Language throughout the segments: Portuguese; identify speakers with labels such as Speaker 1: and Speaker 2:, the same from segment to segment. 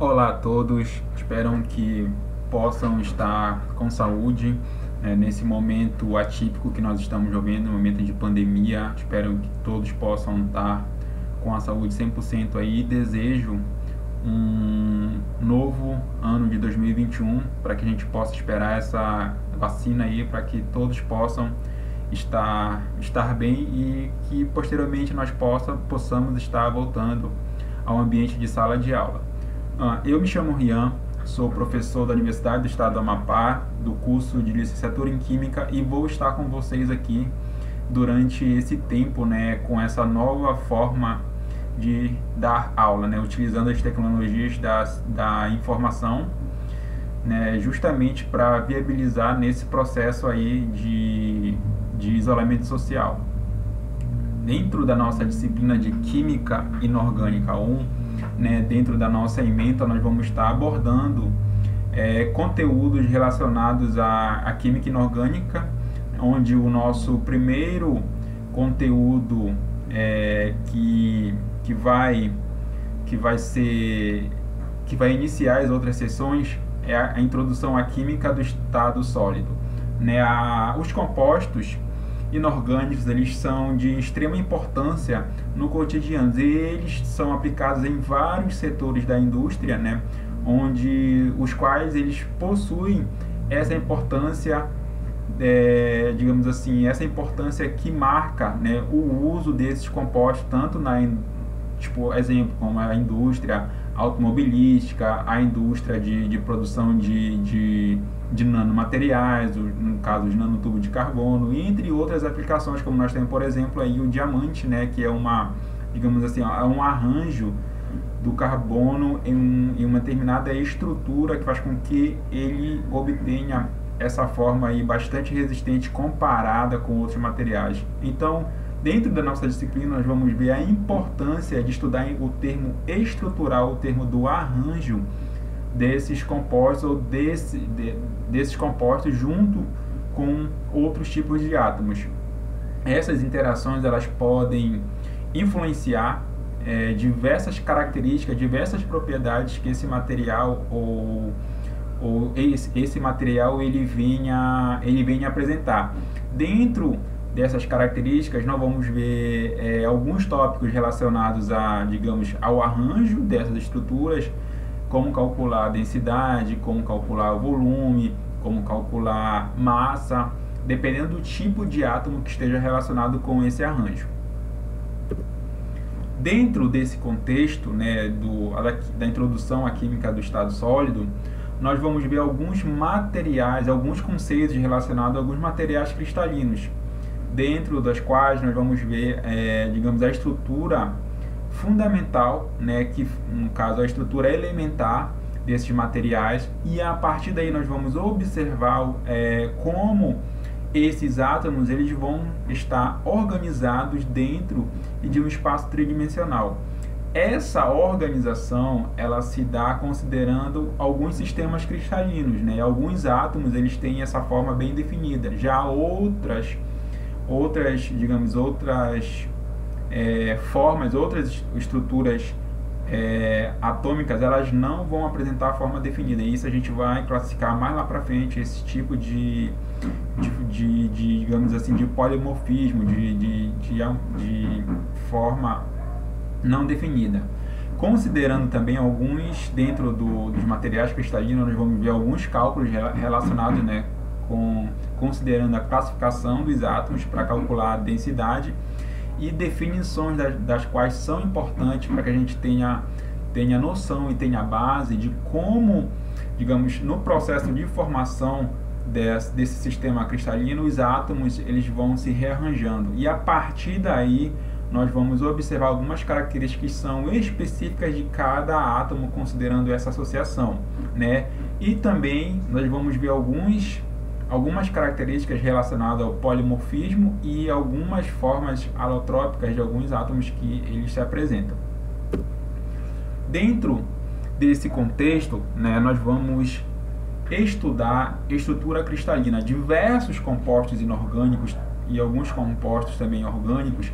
Speaker 1: Olá a todos, espero que possam estar com saúde nesse momento atípico que nós estamos vivendo, um momento de pandemia. Espero que todos possam estar com a saúde 100% aí. Desejo um novo ano de 2021 para que a gente possa esperar essa vacina aí, para que todos possam estar bem e que posteriormente nós possamos estar voltando ao ambiente de sala de aula. Eu me chamo Rian, sou professor da Universidade do Estado do Amapá, do curso de Licenciatura em Química, e vou estar com vocês aqui durante esse tempo, com essa nova forma de dar aula, utilizando as tecnologias da informação, justamente para viabilizar nesse processo aí de isolamento social. Dentro da nossa disciplina de Química Inorgânica 1, dentro da nossa ementa, nós vamos estar abordando conteúdos relacionados à química inorgânica, onde o nosso primeiro conteúdo que vai iniciar as outras sessões é a introdução à química do estado sólido. Os compostos inorgânicos, eles são de extrema importância no cotidiano e eles são aplicados em vários setores da indústria, os quais eles possuem essa importância, digamos assim, essa importância que marca o uso desses compostos, tanto exemplo, como a indústria automobilística, a indústria de produção de nanomateriais, no caso de nanotubo de carbono, e entre outras aplicações, como nós temos, por exemplo, aí o diamante, que é digamos assim, é um arranjo do carbono em uma determinada estrutura que faz com que ele obtenha essa forma aí bastante resistente comparada com outros materiais. Então, dentro da nossa disciplina, nós vamos ver a importância de estudar o termo estrutural, o termo do arranjo desses compostos ou desses compostos junto com outros tipos de átomos. Essas interações, elas podem influenciar diversas características, diversas propriedades que esse material esse material ele venha apresentar. Dentro dessas características, nós vamos ver alguns tópicos relacionados ao arranjo dessas estruturas, como calcular a densidade, como calcular o volume, como calcular massa, dependendo do tipo de átomo que esteja relacionado com esse arranjo. Dentro desse contexto, da introdução à química do estado sólido, nós vamos ver alguns materiais, alguns conceitos relacionados a alguns materiais cristalinos, dentro das quais nós vamos ver, digamos, a estrutura fundamental, que no caso a estrutura elementar desses materiais, e a partir daí nós vamos observar como esses átomos eles vão estar organizados dentro de um espaço tridimensional. Essa organização ela se dá considerando alguns sistemas cristalinos, alguns átomos eles têm essa forma bem definida, já outras formas, outras estruturas atômicas, elas não vão apresentar a forma definida. E isso a gente vai classificar mais lá para frente, esse tipo de digamos assim, de polimorfismo, de forma não definida. Considerando também alguns, dentro dos materiais cristalinos, nós vamos ver alguns cálculos relacionados, considerando a classificação dos átomos para calcular a densidade e definições das quais são importantes para que a gente tenha noção e tenha base de como, digamos, no processo de formação desse sistema cristalino, os átomos eles vão se rearranjando, e a partir daí nós vamos observar algumas características que são específicas de cada átomo, considerando essa associação, E também nós vamos ver algumas características relacionadas ao polimorfismo e algumas formas alotrópicas de alguns átomos que eles se apresentam. Dentro desse contexto, nós vamos estudar estrutura cristalina, diversos compostos inorgânicos e alguns compostos também orgânicos,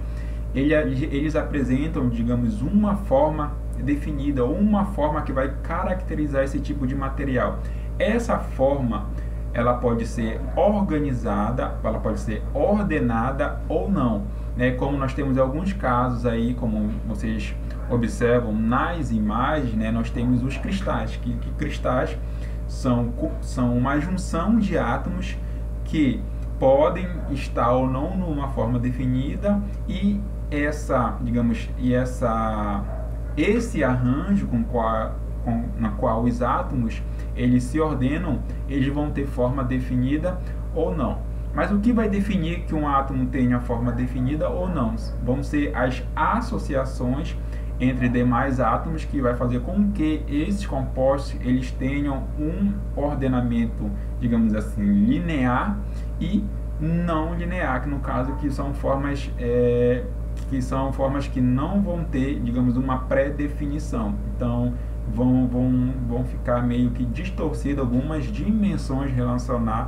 Speaker 1: eles apresentam, digamos, uma forma definida, ou uma forma que vai caracterizar esse tipo de material. Essa forma, ela pode ser organizada, ela pode ser ordenada ou não, né? Como nós temos alguns casos aí, como vocês observam nas imagens, né? Nós temos os cristais, que cristais são uma junção de átomos que podem estar ou não numa forma definida, e esse arranjo na qual os átomos eles se ordenam, eles vão ter forma definida ou não. Mas o que vai definir que um átomo tenha forma definida ou não? Vão ser as associações entre demais átomos, que vai fazer com que esses compostos eles tenham um ordenamento, digamos assim, linear e não linear, que no caso que são formas que não vão ter, digamos, uma pré-definição. Então vão ficar meio que distorcidas algumas dimensões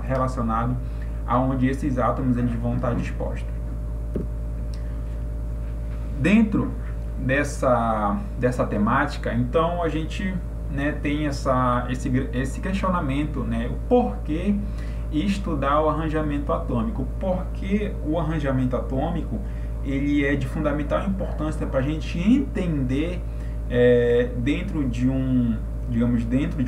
Speaker 1: relacionadas aonde esses átomos eles vão estar dispostos. Dentro dessa temática, então a gente, né, tem esse questionamento, né, o porquê estudar o arranjamento atômico. Porque o arranjamento atômico ele é de fundamental importância para a gente entender dentro de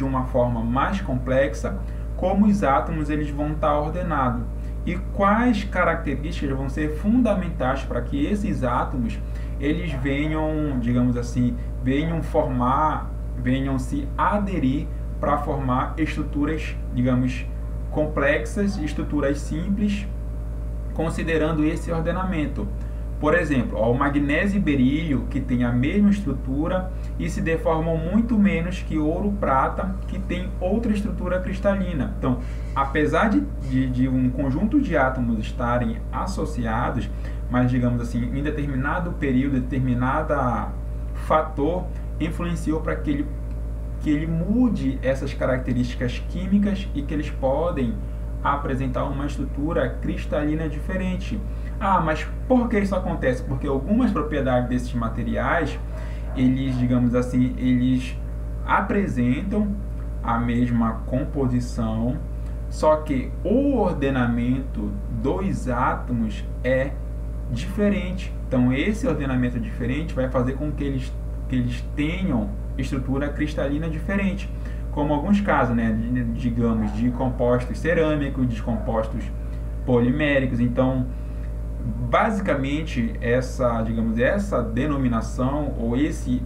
Speaker 1: uma forma mais complexa, como os átomos eles vão estar ordenados e quais características vão ser fundamentais para que esses átomos eles venham, digamos assim, venham se aderir para formar estruturas, digamos, complexas, estruturas simples, considerando esse ordenamento. Por exemplo, o magnésio e berílio, que tem a mesma estrutura e se deformam muito menos que ouro e prata, que tem outra estrutura cristalina. Então, apesar de um conjunto de átomos estarem associados, mas, digamos assim, em determinado período, determinado fator influenciou para que ele mude essas características químicas e que eles podem apresentar uma estrutura cristalina diferente. Mas por que isso acontece? Porque algumas propriedades desses materiais, eles, digamos assim, eles apresentam a mesma composição, só que o ordenamento dos átomos é diferente. Então, esse ordenamento diferente vai fazer com que eles tenham estrutura cristalina diferente. Como alguns casos, né, digamos, de compostos cerâmicos, de compostos poliméricos. Então, basicamente, essa denominação ou esse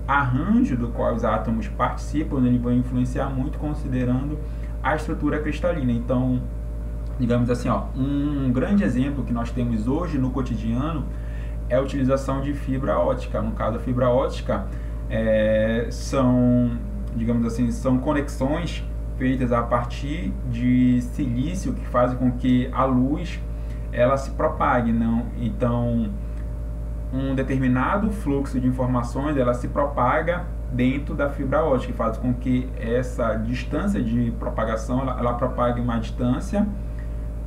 Speaker 1: arranjo do qual os átomos participam, ele vai influenciar muito considerando a estrutura cristalina. Então, digamos assim, um grande exemplo que nós temos hoje no cotidiano é a utilização de fibra ótica. No caso, a fibra ótica são, digamos assim, são conexões feitas a partir de silício que fazem com que a luz ela se propague, não? Então, um determinado fluxo de informações ela se propaga dentro da fibra ótica, que faz com que essa distância de propagação ela propague uma distância,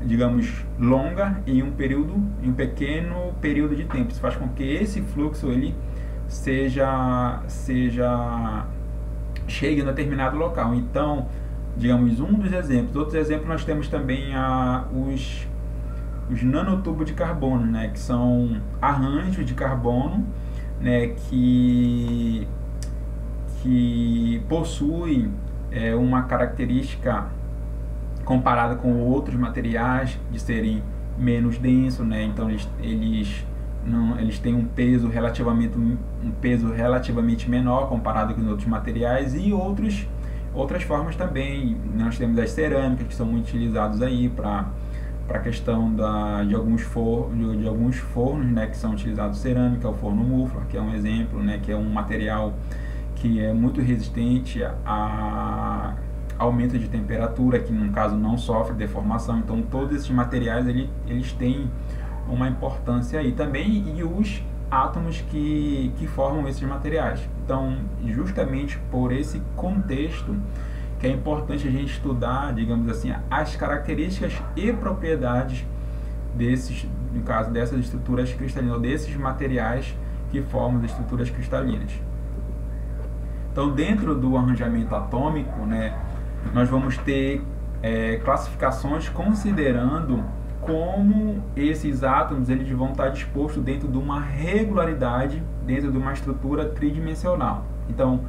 Speaker 1: digamos, longa em um pequeno período de tempo. Isso faz com que esse fluxo ele chegue em determinado local. Então, digamos, um dos exemplos. Outros exemplos nós temos também os nanotubos de carbono, né, que são arranjos de carbono, né, que possuem uma característica comparada com outros materiais de serem menos densos, né? Então eles têm um peso relativamente menor comparado com os outros materiais e outras formas também. Nós temos as cerâmicas, que são muito utilizados aí para a questão de alguns fornos, né, que são utilizados cerâmica, o forno Muflon, que é um exemplo, né, que é um material que é muito resistente a aumento de temperatura, que no caso não sofre deformação. Então todos esses materiais eles têm uma importância aí também, e os átomos que formam esses materiais. Então, justamente por esse contexto que é importante a gente estudar, digamos assim, as características e propriedades no caso dessas estruturas cristalinas, ou desses materiais que formam as estruturas cristalinas. Então, dentro do arranjamento atômico, né, nós vamos ter classificações considerando como esses átomos eles vão estar dispostos dentro de uma regularidade, dentro de uma estrutura tridimensional. Então,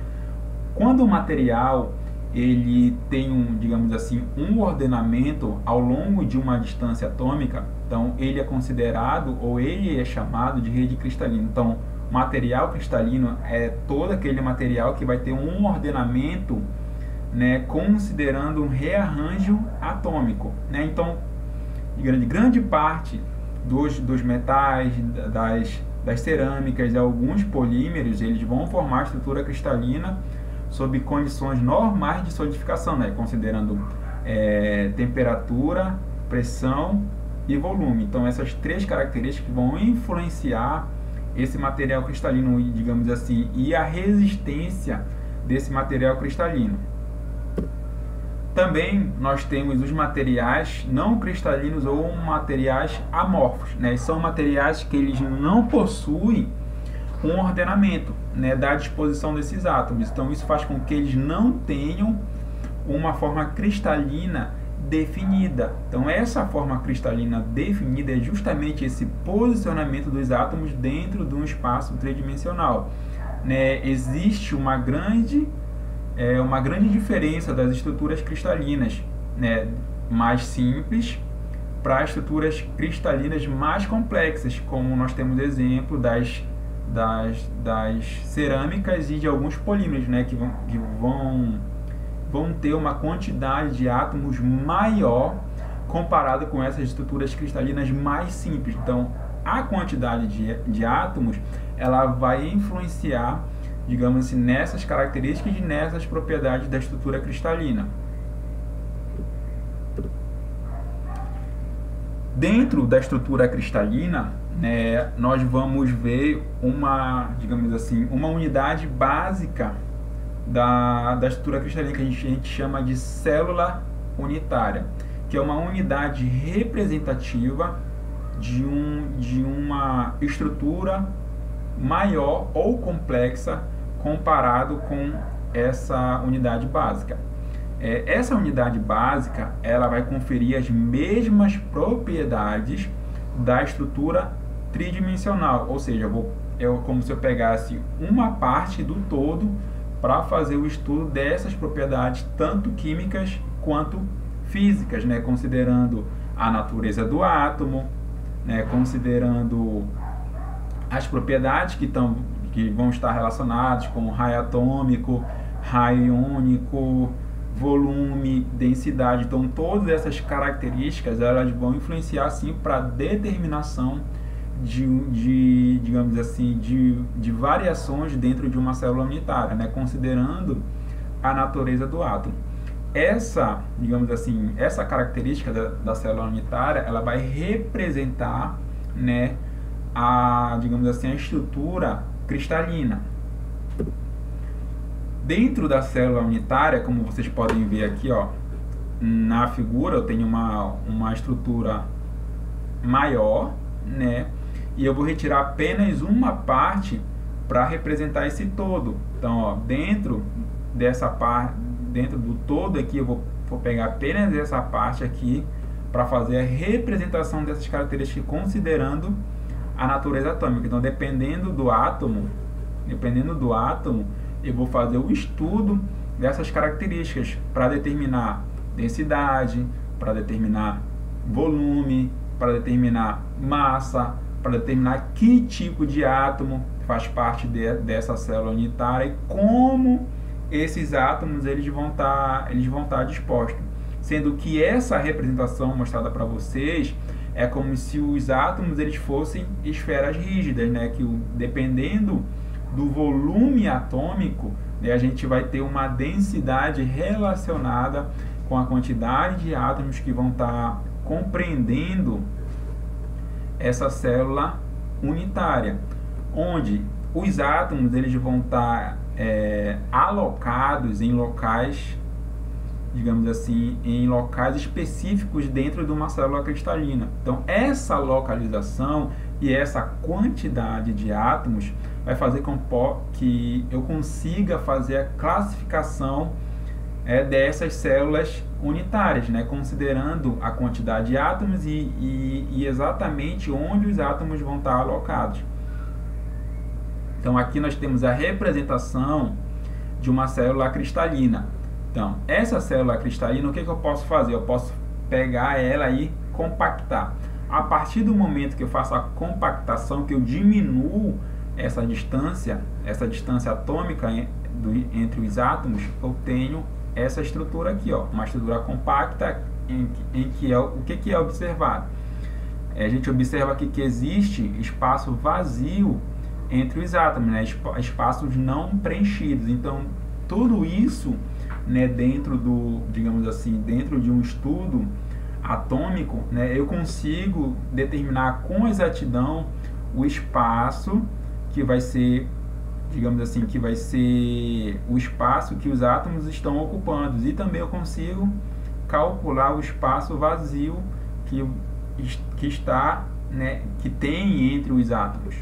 Speaker 1: quando o material ele tem digamos assim, um ordenamento ao longo de uma distância atômica, então ele é considerado ou ele é chamado de rede cristalina. Então, material cristalino é todo aquele material que vai ter um ordenamento, né, considerando um rearranjo atômico, né? Então, grande parte dos metais, das cerâmicas e alguns polímeros, eles vão formar estrutura cristalina sob condições normais de solidificação, né? Considerando temperatura, pressão e volume. Então, essas três características vão influenciar esse material cristalino, digamos assim, e a resistência desse material cristalino. Também nós temos os materiais não cristalinos ou materiais amorfos, né? São materiais que eles não possuem um ordenamento, né, da disposição desses átomos. Então isso faz com que eles não tenham uma forma cristalina definida. Então essa forma cristalina definida é justamente esse posicionamento dos átomos dentro de um espaço tridimensional, né? Existe uma grande diferença das estruturas cristalinas, né, mais simples para estruturas cristalinas mais complexas, como nós temos exemplo das cerâmicas e de alguns polímeros, né, que vão ter uma quantidade de átomos maior comparado com essas estruturas cristalinas mais simples. Então, a quantidade de átomos ela vai influenciar, digamos assim, nessas características e nessas propriedades da estrutura cristalina. Dentro da estrutura cristalina, né, nós vamos ver digamos assim, uma unidade básica da estrutura cristalina que a gente chama de célula unitária, que é uma unidade representativa de uma estrutura maior ou complexa comparado com essa unidade básica. Essa unidade básica ela vai conferir as mesmas propriedades da estrutura tridimensional, ou seja, como se eu pegasse uma parte do todo para fazer o estudo dessas propriedades, tanto químicas quanto físicas, né, considerando a natureza do átomo, né, considerando as propriedades que vão estar relacionadas com raio atômico, raio iônico, volume, densidade. Então, todas essas características elas vão influenciar sim para a determinação digamos assim, de variações dentro de uma célula unitária, né, considerando a natureza do átomo. Digamos assim, essa característica da célula unitária, ela vai representar, né, digamos assim, a estrutura cristalina. Dentro da célula unitária, como vocês podem ver aqui, ó, na figura, eu tenho uma estrutura maior, né, e eu vou retirar apenas uma parte para representar esse todo. Então, ó, dentro dessa parte, dentro do todo aqui, eu vou pegar apenas essa parte aqui para fazer a representação dessas características considerando a natureza atômica. Então, dependendo do átomo, eu vou fazer o estudo dessas características para determinar densidade, para determinar volume, para determinar massa, para determinar que tipo de átomo faz parte dessa célula unitária e como esses átomos eles vão estar dispostos. Sendo que essa representação mostrada para vocês é como se os átomos eles fossem esferas rígidas, né? Que dependendo do volume atômico, né, a gente vai ter uma densidade relacionada com a quantidade de átomos que vão estar compreendendo essa célula unitária, onde os átomos eles vão estar alocados em locais digamos assim, em locais específicos dentro de uma célula cristalina. Então, essa localização e essa quantidade de átomos vai fazer com que eu consiga fazer a classificação dessas células unitárias, né, considerando a quantidade de átomos e exatamente onde os átomos vão estar alocados. Então, aqui nós temos a representação de uma célula cristalina. Então, essa célula cristalina, o que eu posso fazer? Eu posso pegar ela e compactar. A partir do momento que eu faço a compactação, que eu diminuo essa distância atômica entre os átomos, eu tenho essa estrutura aqui, ó, uma estrutura compacta em que o que é observado? A gente observa aqui que existe espaço vazio entre os átomos, né, espaços não preenchidos. Então, tudo isso, né, dentro digamos assim, dentro de um estudo atômico, né, eu consigo determinar com exatidão o espaço que vai ser, digamos assim, que vai ser o espaço que os átomos estão ocupando, e também eu consigo calcular o espaço vazio que está, né, que tem entre os átomos.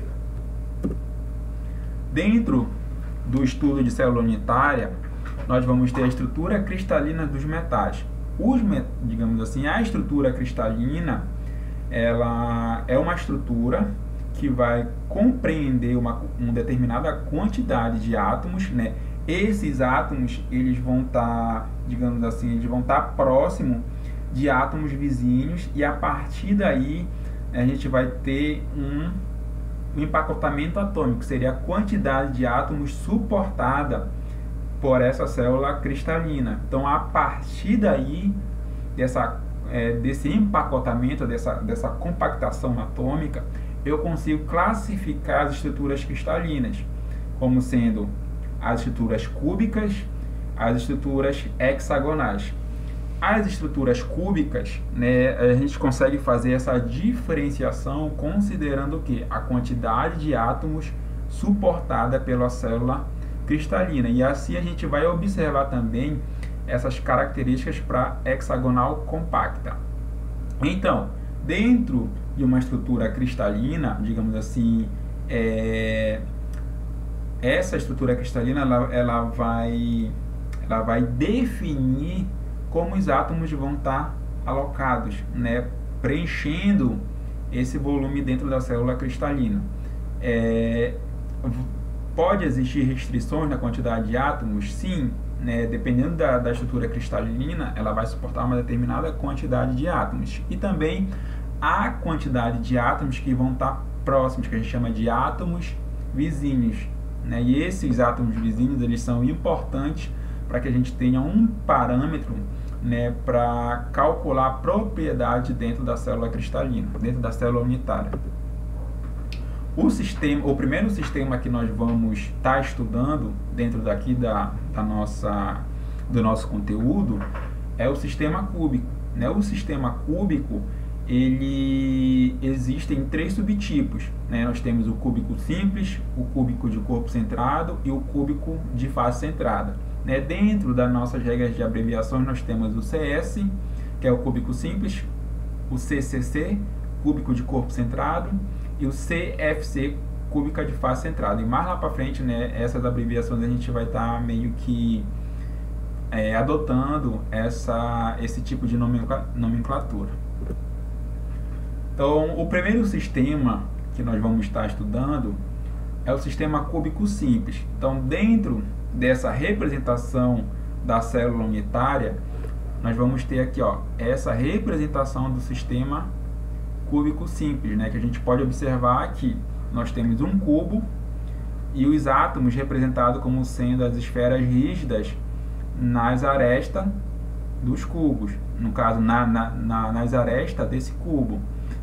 Speaker 1: Dentro do estudo de célula unitária, nós vamos ter a estrutura cristalina dos metais. Digamos assim, a estrutura cristalina, ela é uma estrutura que vai compreender uma determinada quantidade de átomos, né? Esses átomos, eles vão estar, digamos assim, eles vão estar próximo de átomos vizinhos, e a partir daí a gente vai ter um empacotamento atômico, que seria a quantidade de átomos suportada por essa célula cristalina. Então, a partir daí, desse empacotamento, dessa compactação atômica, eu consigo classificar as estruturas cristalinas como sendo as estruturas cúbicas, as estruturas hexagonais. As estruturas cúbicas, né, a gente consegue fazer essa diferenciação considerando o quê? A quantidade de átomos suportada pela célula cristalina. E assim a gente vai observar também essas características para hexagonal compacta. Então, dentro de uma estrutura cristalina, digamos assim, essa estrutura cristalina ela vai definir como os átomos vão estar alocados, né, preenchendo esse volume dentro da célula cristalina. Pode existir restrições na quantidade de átomos? Sim, né, dependendo da estrutura cristalina, ela vai suportar uma determinada quantidade de átomos. E também a quantidade de átomos que vão estar próximos, que a gente chama de átomos vizinhos, né? E esses átomos vizinhos, eles são importantes para que a gente tenha um parâmetro, né, para calcular a propriedade dentro da célula cristalina, dentro da célula unitária. O primeiro sistema que nós vamos estar estudando dentro daqui do nosso conteúdo é o sistema cúbico, né? O sistema cúbico, ele existe em 3 subtipos, né? Nós temos o cúbico simples, o cúbico de corpo centrado e o cúbico de face centrada, né? Dentro das nossas regras de abreviações, nós temos o CS, que é o cúbico simples, o CCC, cúbico de corpo centrado, e o CFC, cúbica de face centrada. E mais lá para frente, né, essas abreviações a gente vai estar meio que adotando esse tipo de nomenclatura. Então, o primeiro sistema que nós vamos estar estudando é o sistema cúbico simples. Então, dentro dessa representação da célula unitária, nós vamos ter aqui, ó, essa representação do sistema cúbico simples, né, que a gente pode observar aqui. Nós temos um cubo e os átomos representados como sendo as esferas rígidas nas arestas dos cubos, no caso nas arestas desse cubo,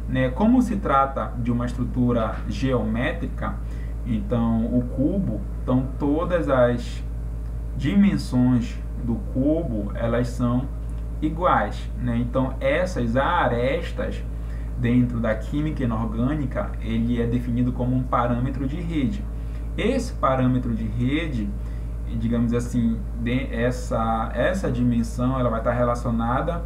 Speaker 1: né? Como se trata de uma estrutura geométrica, então o cubo, então todas as dimensões do cubo, elas são iguais, né? Então essas arestas dentro da química inorgânica, ele é definido como um parâmetro de rede. Esse parâmetro de rede, digamos assim, essa dimensão ela vai estar relacionada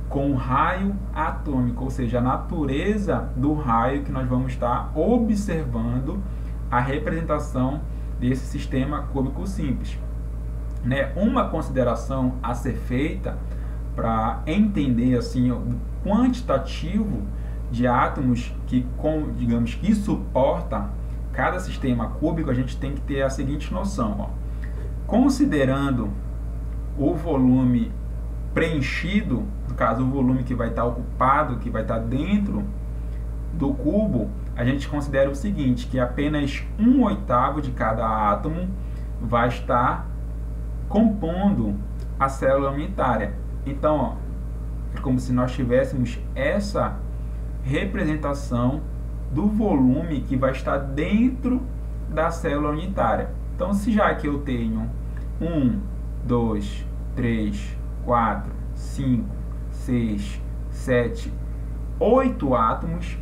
Speaker 1: com o raio atômico, ou seja, a natureza do raio que nós vamos estar observando a representação desse sistema cúbico simples. Né? Uma consideração a ser feita para entender assim o quantitativo de átomos digamos que suporta cada sistema cúbico, a gente tem que ter a seguinte noção, ó. Considerando o volume preenchido, no caso o volume que vai estar ocupado, que vai estar dentro do cubo, a gente considera o seguinte, que apenas 1/8 de cada átomo vai estar compondo a célula unitária. Então, ó, é como se nós tivéssemos essa representação do volume que vai estar dentro da célula unitária. Então, se já que eu tenho 1, 2, 3, 4, 5, 6, 7, 8 átomos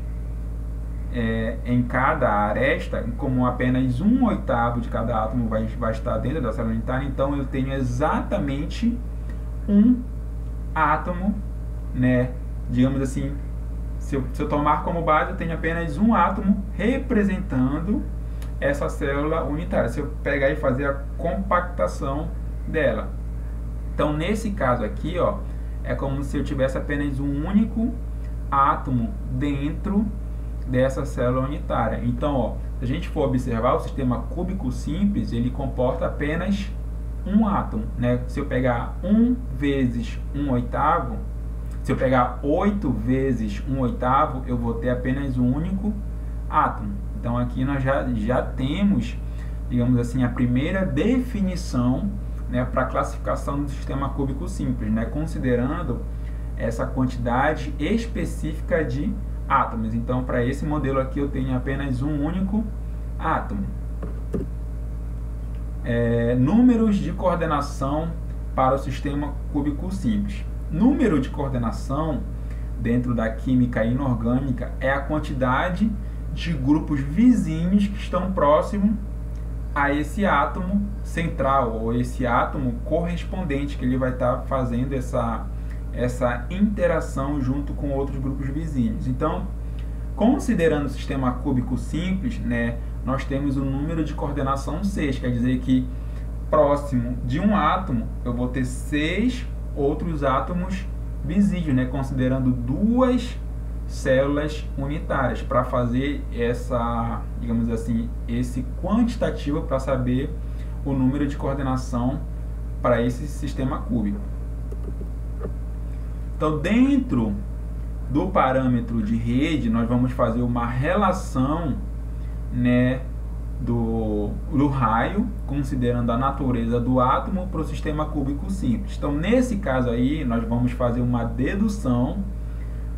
Speaker 1: em cada aresta, como apenas 1/8 de cada átomo vai estar dentro da célula unitária, então eu tenho exatamente um átomo, né? Digamos assim, se eu tomar como base, eu tenho apenas um átomo representando essa célula unitária. Se eu pegar e fazer a compactação dela. Então, nesse caso aqui, ó, é como se eu tivesse apenas um único átomo dentro dessa célula unitária. Então, ó, se a gente for observar o sistema cúbico simples, ele comporta apenas um átomo, né? Se eu pegar 1 vezes 1/8, se eu pegar 8 vezes 1/8, eu vou ter apenas um único átomo. Então, aqui nós já temos, digamos assim, a primeira definição, né, para a classificação do sistema cúbico simples, né, considerando essa quantidade específica de átomos. Então, para esse modelo aqui, eu tenho apenas um único átomo. Números de coordenação para o sistema cúbico simples. Número de coordenação dentro da química inorgânica é a quantidade de grupos vizinhos que estão próximos a esse átomo central, ou esse átomo correspondente, que ele vai estar fazendo essa interação junto com outros grupos vizinhos. Então, considerando o sistema cúbico simples, né, nós temos o número de coordenação 6, quer dizer que próximo de um átomo eu vou ter 6 outros átomos vizinhos, né, considerando duas células unitárias, para fazer digamos assim, esse quantitativo para saber o número de coordenação para esse sistema cúbico. Então, dentro do parâmetro de rede, nós vamos fazer uma relação, né, do raio, considerando a natureza do átomo, para o sistema cúbico simples. Então, nesse caso aí, nós vamos fazer uma dedução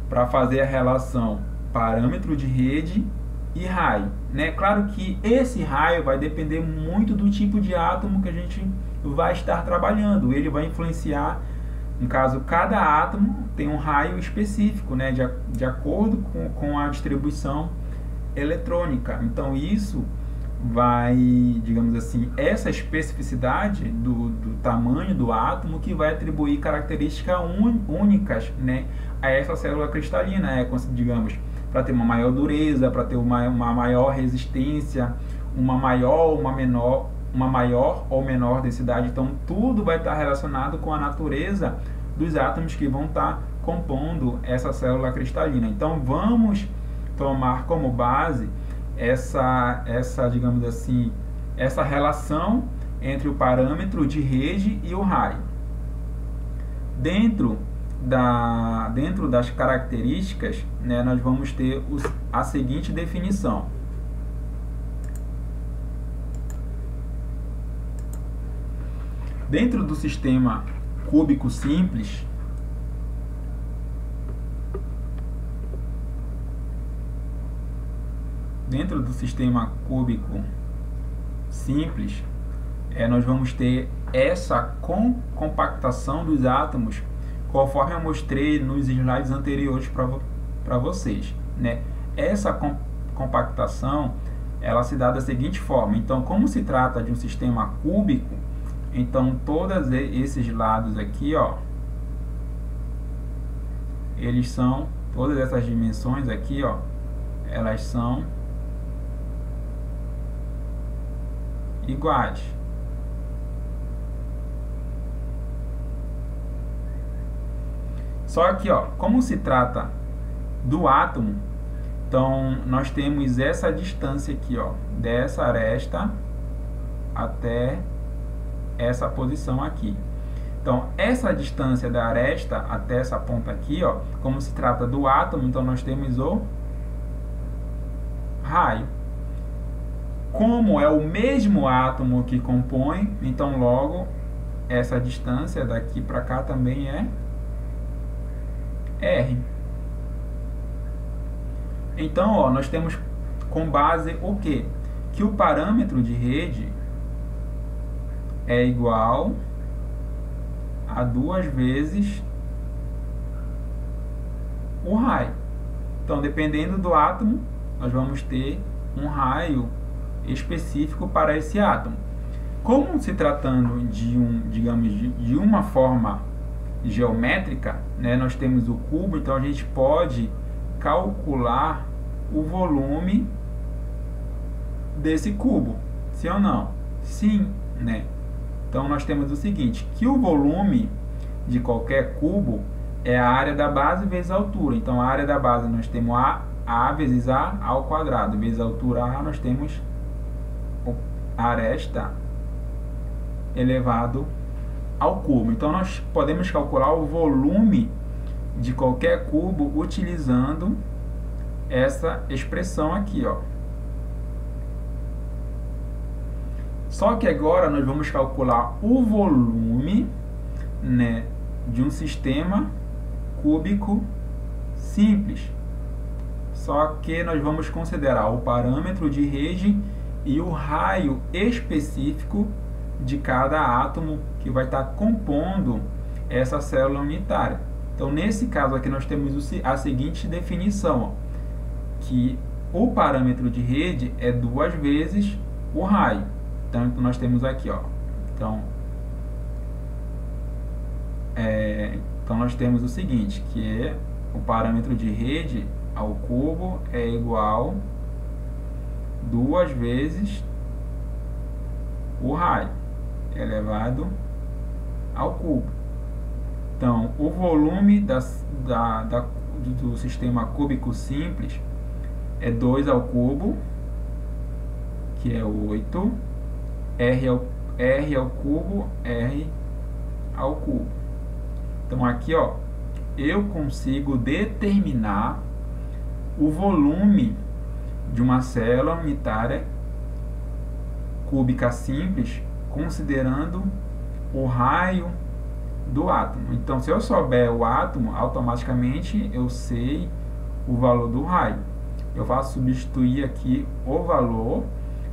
Speaker 1: para fazer a relação parâmetro de rede e raio, né? Claro que esse raio vai depender muito do tipo de átomo que a gente vai estar trabalhando. Ele vai influenciar, no caso, cada átomo tem um raio específico, né? De acordo com a distribuição eletrônica. Então, isso vai, digamos assim, essa especificidade do tamanho do átomo que vai atribuir características únicas, né, a essa célula cristalina, digamos, para ter uma maior dureza, para ter uma maior resistência, uma maior ou menor densidade. Então, tudo vai estar relacionado com a natureza dos átomos que vão estar compondo essa célula cristalina. Então, vamos tomar como base digamos assim, essa relação entre o parâmetro de rede e o raio. Dentro das características, né, nós vamos ter a seguinte definição. Dentro do sistema cúbico simples, nós vamos ter essa compactação dos átomos, conforme eu mostrei nos slides anteriores para vocês, né? Essa compactação, ela se dá da seguinte forma. Então, como se trata de um sistema cúbico, Então todos esses lados aqui, ó, eles são, todas essas dimensões aqui, ó, elas são iguais. Só que, ó, como se trata do átomo, então nós temos essa distância aqui, ó, dessa aresta até essa posição aqui. Então, essa distância da aresta até essa ponta aqui, ó, como se trata do átomo, então nós temos o raio. Como é o mesmo átomo que compõe, então logo essa distância daqui para cá também é R. Então, ó, nós temos com base o quê? Que o parâmetro de rede é igual a 2 vezes o raio. Então, dependendo do átomo, nós vamos ter um raio específico para esse átomo. Como se tratando de digamos, de uma forma geométrica, né, nós temos o cubo, então a gente pode calcular o volume desse cubo, sim ou não? Sim, né? Então nós temos o seguinte, que o volume de qualquer cubo é a área da base vezes a altura. Então a área da base nós temos A vezes A ao quadrado, vezes a altura A, nós temos a aresta elevado ao cubo. Então nós podemos calcular o volume de qualquer cubo utilizando essa expressão aqui, ó. Só que agora nós vamos calcular o volume, né, de um sistema cúbico simples. Só que nós vamos considerar o parâmetro de rede e o raio específico de cada átomo que vai estar compondo essa célula unitária. Então, nesse caso aqui, nós temos a seguinte definição, ó, que o parâmetro de rede é 2 vezes o raio. Então, nós temos aqui, ó, então nós temos o seguinte, que é o parâmetro de rede ao cubo é igual 2 vezes o raio elevado ao cubo. Então, o volume do sistema cúbico simples é 2 ao cubo, que é 8, R ao cubo, R ao cubo. Então, aqui, ó, eu consigo determinar o volume de uma célula unitária cúbica simples, considerando o raio do átomo. Então, se eu souber o átomo, automaticamente eu sei o valor do raio. Eu faço substituir aqui o valor,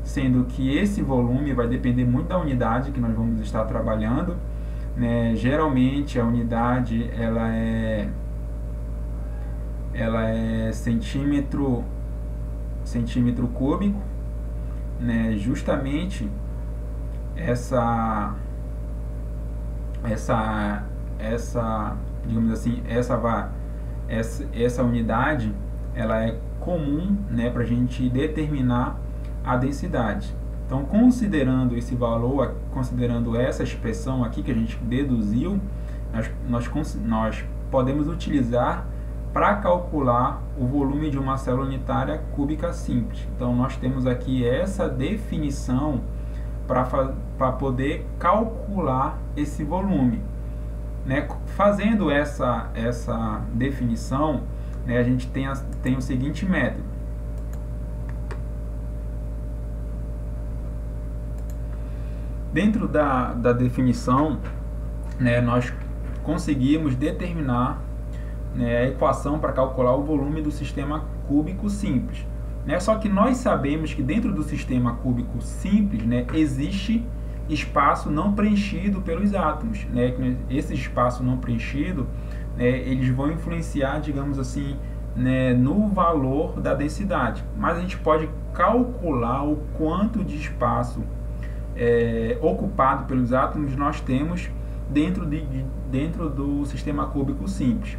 Speaker 1: sendo que esse volume vai depender muito da unidade que nós vamos estar trabalhando, né? Geralmente a unidade ela é centímetro cúbico, né? Justamente essa digamos assim, essa unidade ela é comum, né, para a gente determinar a densidade. Então, considerando esse valor, considerando essa expressão aqui que a gente deduziu, nós podemos utilizar para calcular o volume de uma célula unitária cúbica simples. Então, nós temos aqui essa definição para poder calcular esse volume, né? Fazendo essa definição, né, a gente tem o seguinte método. Dentro da definição, né, nós conseguimos determinar, né, a equação para calcular o volume do sistema cúbico simples. Né? Só que nós sabemos que dentro do sistema cúbico simples, né, existe espaço não preenchido pelos átomos. Né? Esse espaço não preenchido, né, eles vão influenciar, digamos assim, né, no valor da densidade. Mas a gente pode calcular o quanto de espaço ocupado pelos átomos nós temos dentro do sistema cúbico simples.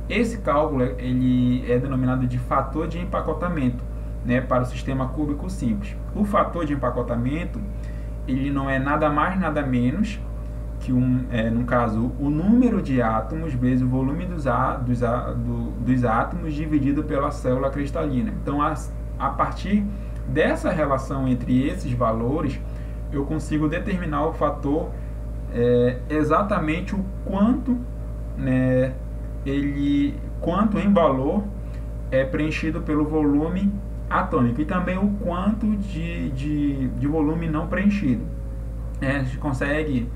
Speaker 1: Esse cálculo ele é denominado de fator de empacotamento, né, para o sistema cúbico simples. O fator de empacotamento ele não é nada mais nada menos que no caso o número de átomos vezes o volume dos átomos dividido pela célula cristalina. Então a partir dessa relação entre esses valores eu consigo determinar o fator exatamente o quanto, né, quanto em valor é preenchido pelo volume atômico e também o quanto de volume não preenchido. A gente consegue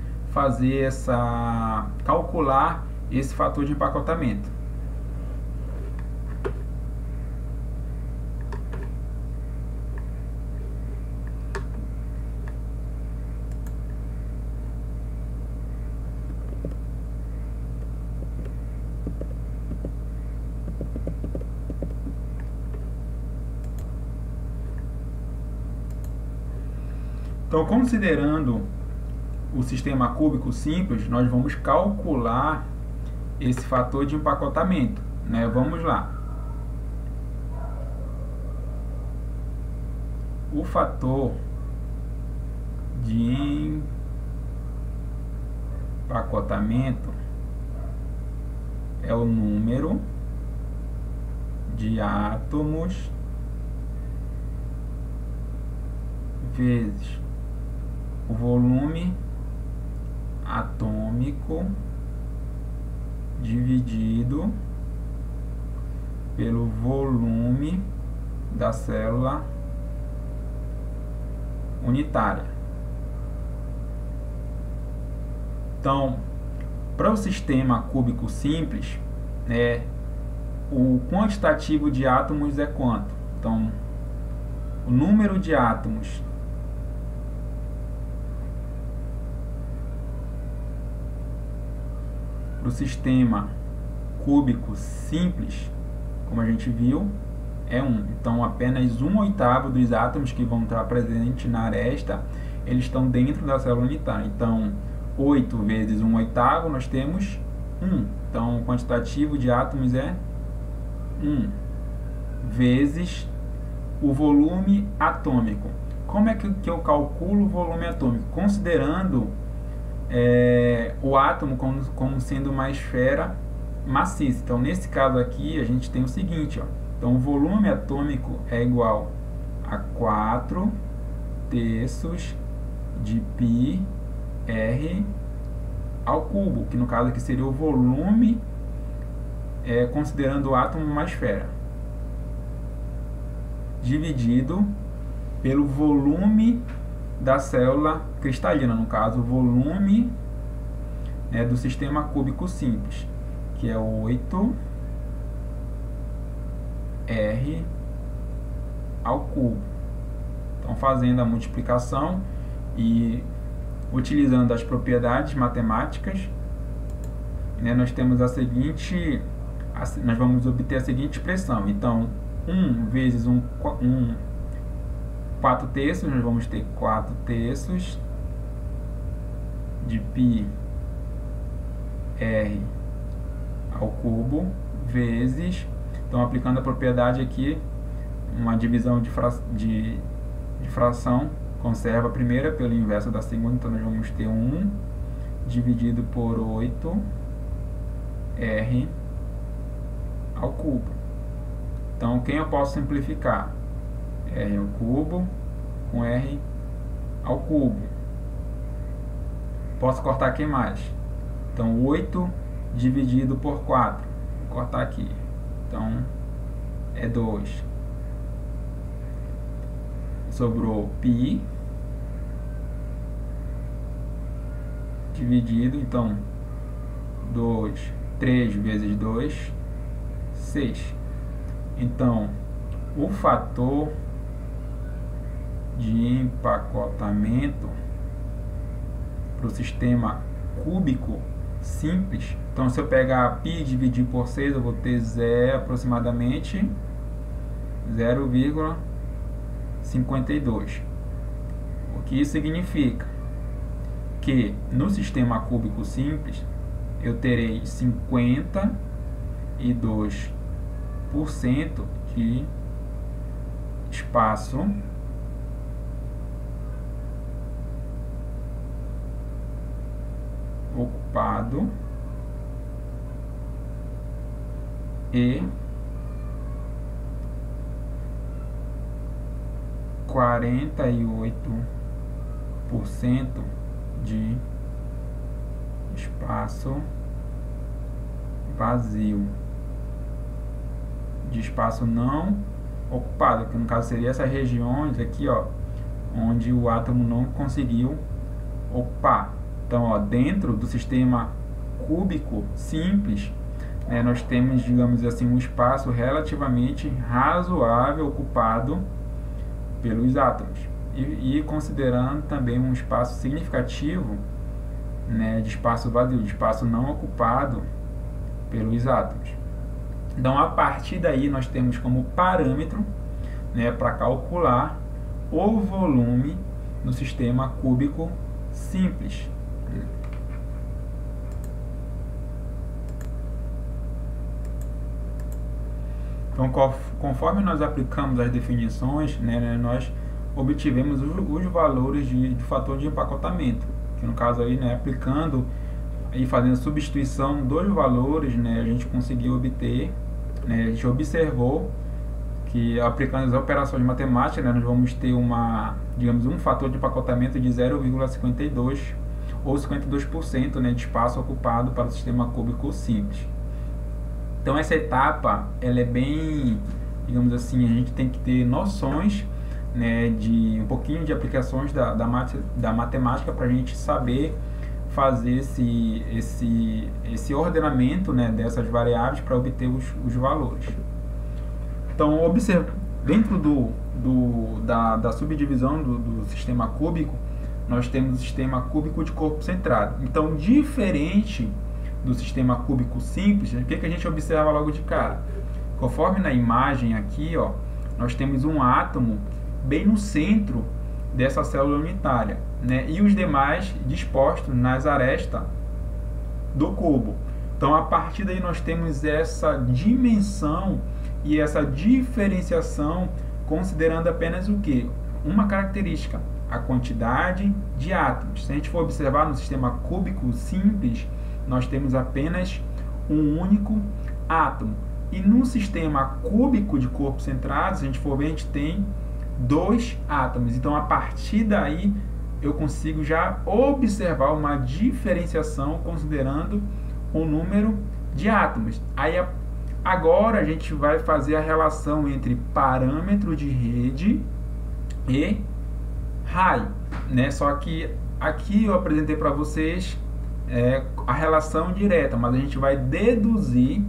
Speaker 1: calcular esse fator de empacotamento. Então, considerando o sistema cúbico simples, nós vamos calcular esse fator de empacotamento, né? Vamos lá. O fator de empacotamento é o número de átomos vezes o volume atômico dividido pelo volume da célula unitária. Então, para o sistema cúbico simples, o quantitativo de átomos é quanto? Então, o número de átomos para o sistema cúbico simples, como a gente viu, é 1. Então, apenas 1/8 dos átomos que vão estar presentes na aresta, eles estão dentro da célula unitária. Então, 8 vezes 1/8, nós temos 1. Então, o quantitativo de átomos é 1 vezes o volume atômico. Como é que eu calculo o volume atômico? Considerando o átomo como sendo uma esfera maciça. Então, nesse caso aqui, a gente tem o seguinte, ó. Então, o volume atômico é igual a 4/3 de πr ao cubo, que no caso aqui seria o volume, considerando o átomo uma esfera, dividido pelo volume da célula cristalina, no caso o volume do sistema cúbico simples, que é 8R ao cubo. Então, fazendo a multiplicação e utilizando as propriedades matemáticas, nós temos nós vamos obter a seguinte expressão. Então, 1 vezes 4/3, nós vamos ter 4/3 de πr ao cubo, vezes, então aplicando a propriedade aqui, uma divisão de fração, conserva a primeira pelo inverso da segunda, então nós vamos ter 1 dividido por 8R ao cubo. Então, quem eu posso simplificar? R ao cubo com R ao cubo. Posso cortar aqui mais. Então, 8 dividido por 4. Vou cortar aqui. Então, é 2. Sobrou π dividido, então, 3 vezes 2, 6. Então, o fator de empacotamento para o sistema cúbico simples, então se eu pegar π e dividir por 6, eu vou ter aproximadamente 0,52, ok? que isso significa que no sistema cúbico simples eu terei 52% de espaço ocupado e 48% de espaço vazio, de espaço não ocupado, que no caso seria essas regiões aqui, ó, onde o átomo não conseguiu ocupar. Então, ó, dentro do sistema cúbico simples, né, nós temos, digamos assim, um espaço relativamente razoável ocupado pelos átomos e considerando também um espaço significativo, né, de espaço vazio, de espaço não ocupado pelos átomos. Então, a partir daí, nós temos como parâmetro, né, para calcular o volume no sistema cúbico simples. Então, conforme nós aplicamos as definições, né, nós obtivemos os valores de fator de empacotamento, que no caso aí, né, aplicando e fazendo a substituição dos valores, né, a gente conseguiu obter, né, a gente observou que aplicando as operações matemáticas, né, nós vamos ter digamos, um fator de empacotamento de 0,52 ou 52%, né, de espaço ocupado para o sistema cúbico simples. Então essa etapa, ela é bem, digamos assim, a gente tem que ter noções, né, de um pouquinho de aplicações da matemática para a gente saber fazer esse ordenamento, né, dessas variáveis para obter os valores. Então, dentro da subdivisão do sistema cúbico, nós temos o sistema cúbico de corpo centrado. Então, diferente do sistema cúbico simples, o que a gente observa logo de cara? Conforme na imagem aqui, ó, nós temos um átomo bem no centro dessa célula unitária, né, e os demais dispostos nas arestas do cubo. Então, a partir daí nós temos essa dimensão e essa diferenciação considerando apenas o que? Uma característica, a quantidade de átomos. Se a gente for observar no sistema cúbico simples, nós temos apenas um único átomo. E no sistema cúbico de corpo centrado, se a gente for ver, a gente tem 2 átomos. Então, a partir daí, eu consigo já observar uma diferenciação considerando o número de átomos. Aí, agora, a gente vai fazer a relação entre parâmetro de rede e raio, né? Só que aqui eu apresentei para vocês a relação direta, mas a gente vai deduzir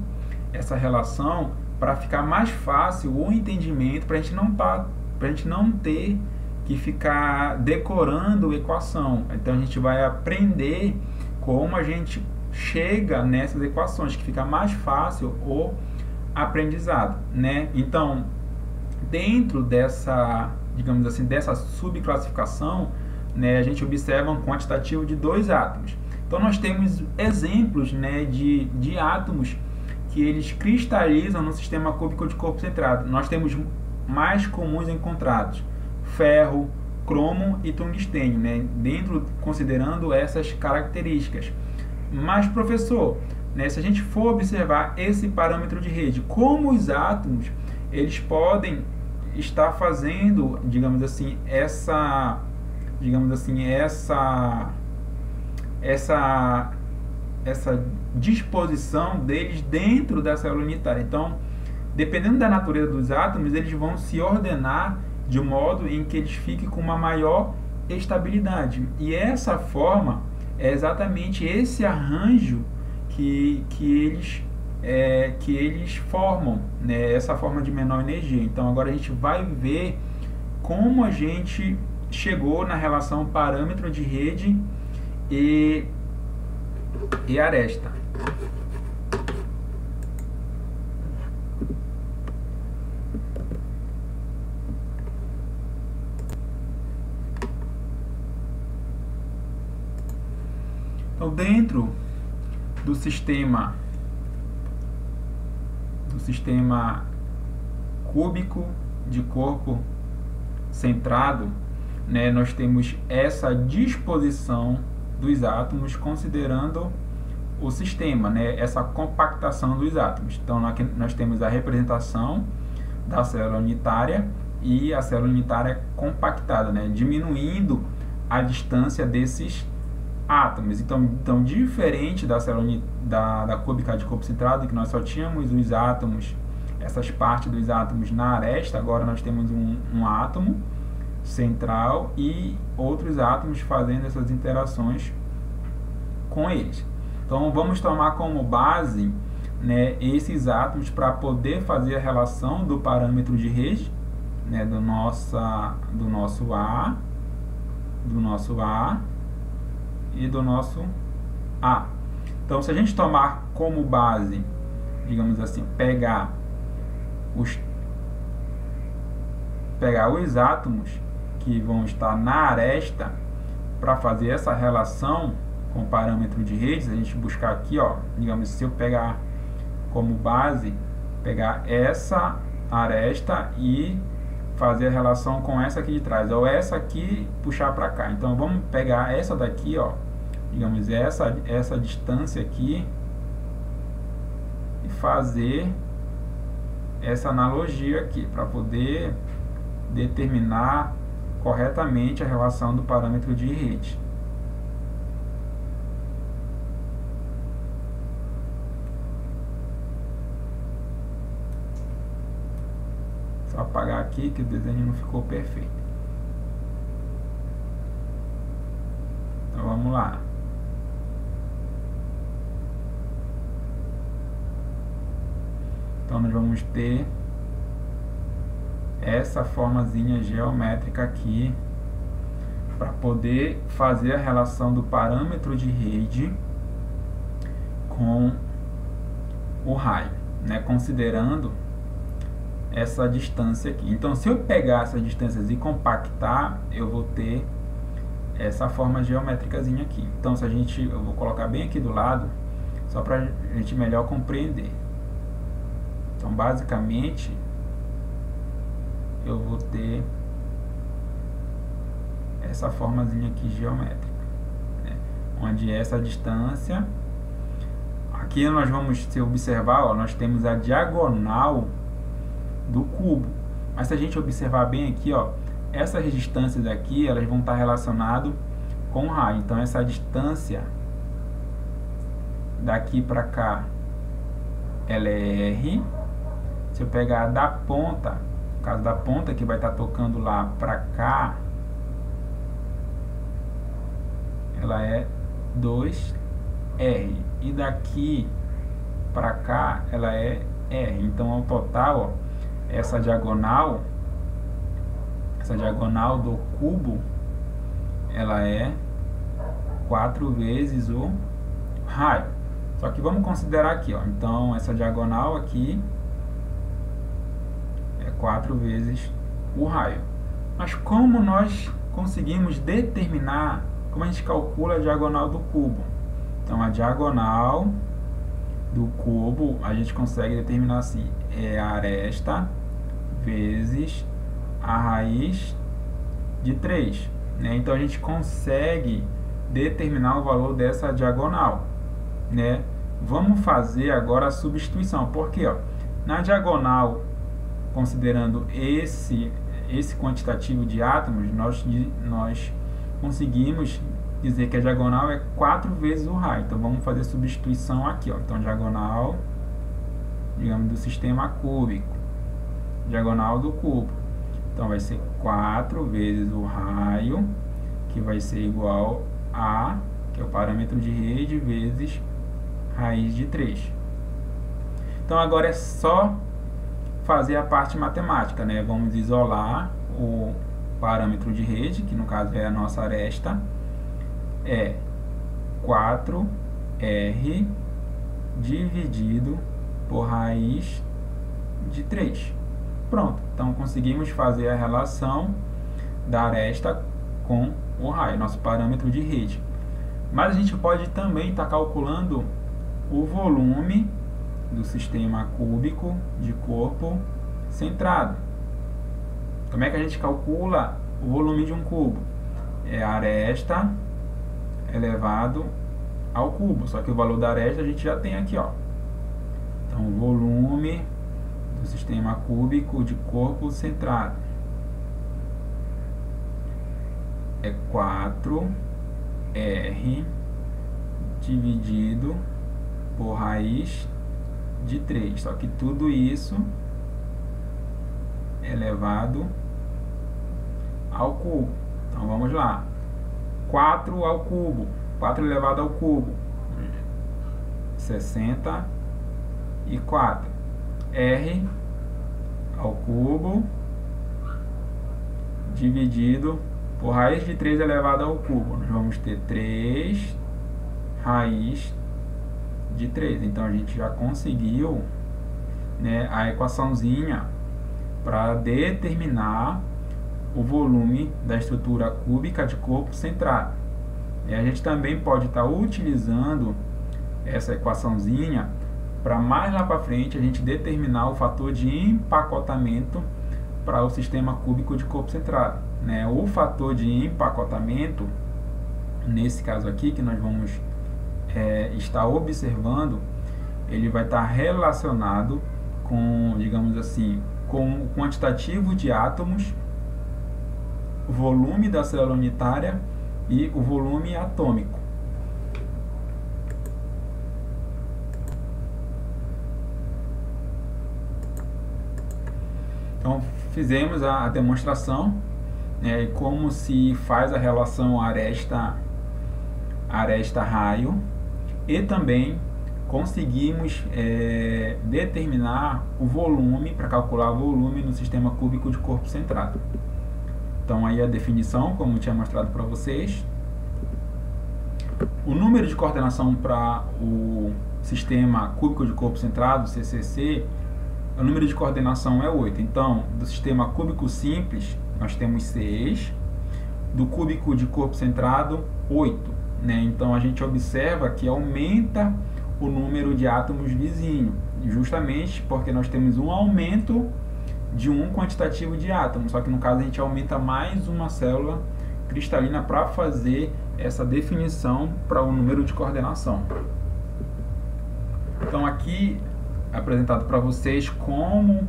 Speaker 1: essa relação para ficar mais fácil o entendimento, para a gente não ter que ficar decorando equação. Então a gente vai aprender como a gente chega nessas equações, que fica mais fácil o aprendizado, né? Então, dentro dessa, digamos assim, dessa subclassificação, né, a gente observa um quantitativo de 2 átomos. Então nós temos exemplos, né, de átomos que eles cristalizam no sistema cúbico de corpo centrado. Nós temos mais comuns encontrados: ferro, cromo e tungstênio, né, considerando essas características. Mas, professor, né, se a gente for observar esse parâmetro de rede, como os átomos eles podem estar fazendo, digamos assim, essa disposição deles dentro da célula unitária. Então, dependendo da natureza dos átomos, eles vão se ordenar de modo em que eles fiquem com uma maior estabilidade. E essa forma é exatamente esse arranjo que eles formam, né? Essa forma de menor energia. Então, agora a gente vai ver como a gente chegou na relação parâmetro de rede e aresta. Então, dentro do sistema cúbico de corpo centrado, né, nós temos essa disposição dos átomos considerando o sistema, né, essa compactação dos átomos. Então, aqui nós temos a representação da célula unitária e a célula unitária compactada, né, diminuindo a distância desses átomos. Então diferente da célula da cúbica de corpo centrado, que nós só tínhamos os átomos, essas partes dos átomos na aresta, agora nós temos um átomo central e outros átomos fazendo essas interações com eles. Então vamos tomar como base, né, esses átomos para poder fazer a relação do parâmetro de rede, né, do nosso A e do nosso A. Então, se a gente tomar como base, digamos assim, pegar os átomos que vão estar na aresta para fazer essa relação com o parâmetro de redes, a gente buscar aqui, ó, digamos, se eu pegar como base, pegar essa aresta e fazer a relação com essa aqui de trás, ou essa aqui puxar para cá. Então vamos pegar essa daqui, ó, digamos essa distância aqui e fazer essa analogia aqui para poder determinar corretamente a relação do parâmetro de rede. Só apagar aqui que o desenho não ficou perfeito. Então vamos lá. Então nós vamos ter essa formazinha geométrica aqui para poder fazer a relação do parâmetro de rede com o raio, né, considerando essa distância aqui. Então, se eu pegar essas distâncias e compactar, eu vou ter essa forma geométricazinha aqui. Então, eu vou colocar bem aqui do lado, só para a gente melhor compreender. Então, basicamente, eu vou ter essa formazinha aqui geométrica, né, onde essa distância, aqui nós vamos, se observar, ó, nós temos a diagonal do cubo, mas se a gente observar bem aqui, ó, essas distâncias aqui, elas vão estar relacionadas com o raio. Então essa distância daqui para cá, ela é R. Se eu pegar da ponta, no caso da ponta que vai estar tocando lá para cá, ela é 2R, e daqui para cá ela é R. Então ao total, ó, essa diagonal do cubo, ela é 4 vezes o raio. Só que vamos considerar aqui, ó, então essa diagonal aqui é 4 vezes o raio. Mas como nós conseguimos determinar, como a gente calcula a diagonal do cubo? Então a diagonal do cubo a gente consegue determinar assim, é a aresta vezes a raiz de 3, né? Então a gente consegue determinar o valor dessa diagonal, né? Vamos fazer agora a substituição, porque ó, na diagonal, considerando esse quantitativo de átomos, nós conseguimos dizer que a diagonal é 4 vezes o raio. Então vamos fazer a substituição aqui, ó. Então diagonal, digamos, do sistema cúbico, diagonal do cubo, então vai ser 4 vezes o raio, que vai ser igual a, que é o parâmetro de rede, vezes raiz de 3. Então agora é só fazer a parte matemática, né? Vamos isolar o parâmetro de rede, que no caso é a nossa aresta, é 4R dividido por raiz de 3. Pronto, então conseguimos fazer a relação da aresta com o raio, nosso parâmetro de rede. Mas a gente pode também estar calculando o volume do sistema cúbico de corpo centrado. Como é que a gente calcula o volume de um cubo? É a aresta elevado ao cubo, só que o valor da aresta a gente já tem aqui, ó. Então, o volume do sistema cúbico de corpo centrado é 4R dividido por raiz de 3. Só que tudo isso elevado ao cubo. Então, vamos lá. 4 ao cubo. 4 elevado ao cubo. 64. R ao cubo dividido por raiz de 3 elevado ao cubo. Nós vamos ter 3 raiz de 3. Então, a gente já conseguiu, né, a equaçãozinha para determinar o volume da estrutura cúbica de corpo centrado. E a gente também pode estar utilizando essa equaçãozinha para mais lá para frente a gente determinar o fator de empacotamento para o sistema cúbico de corpo centrado, né? O fator de empacotamento, nesse caso aqui que nós vamos estar observando, ele vai estar relacionado com, digamos assim, com o quantitativo de átomos, o volume da célula unitária e o volume atômico. Então, fizemos a demonstração, né, como se faz a relação aresta-raio, e também conseguimos determinar o volume, para calcular o volume no sistema cúbico de corpo centrado. Então, aí a definição, como eu tinha mostrado para vocês. O número de coordenação para o sistema cúbico de corpo centrado, CCC, o número de coordenação é 8. Então, do sistema cúbico simples, nós temos 6. Do cúbico de corpo centrado, 8. Né? Então, a gente observa que aumenta o número de átomos vizinho, justamente porque nós temos um aumento de um quantitativo de átomos. Só que, no caso, a gente aumenta mais uma célula cristalina para fazer essa definição para o número de coordenação. Então, aqui apresentado para vocês como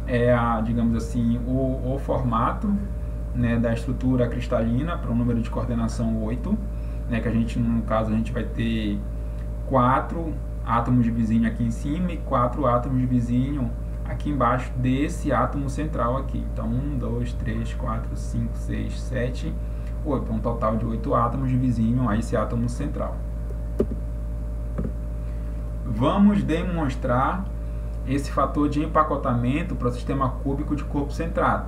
Speaker 1: é, digamos assim, o formato, né, da estrutura cristalina para o número de coordenação 8, né, que a gente, no caso, a gente vai ter 4 átomos de vizinho aqui em cima e 4 átomos de vizinho aqui embaixo desse átomo central aqui. Então, 1, 2, 3, 4, 5, 6, 7, 8. Um total de 8 átomos de vizinho a esse átomo central. Vamos demonstrar esse fator de empacotamento para o sistema cúbico de corpo centrado.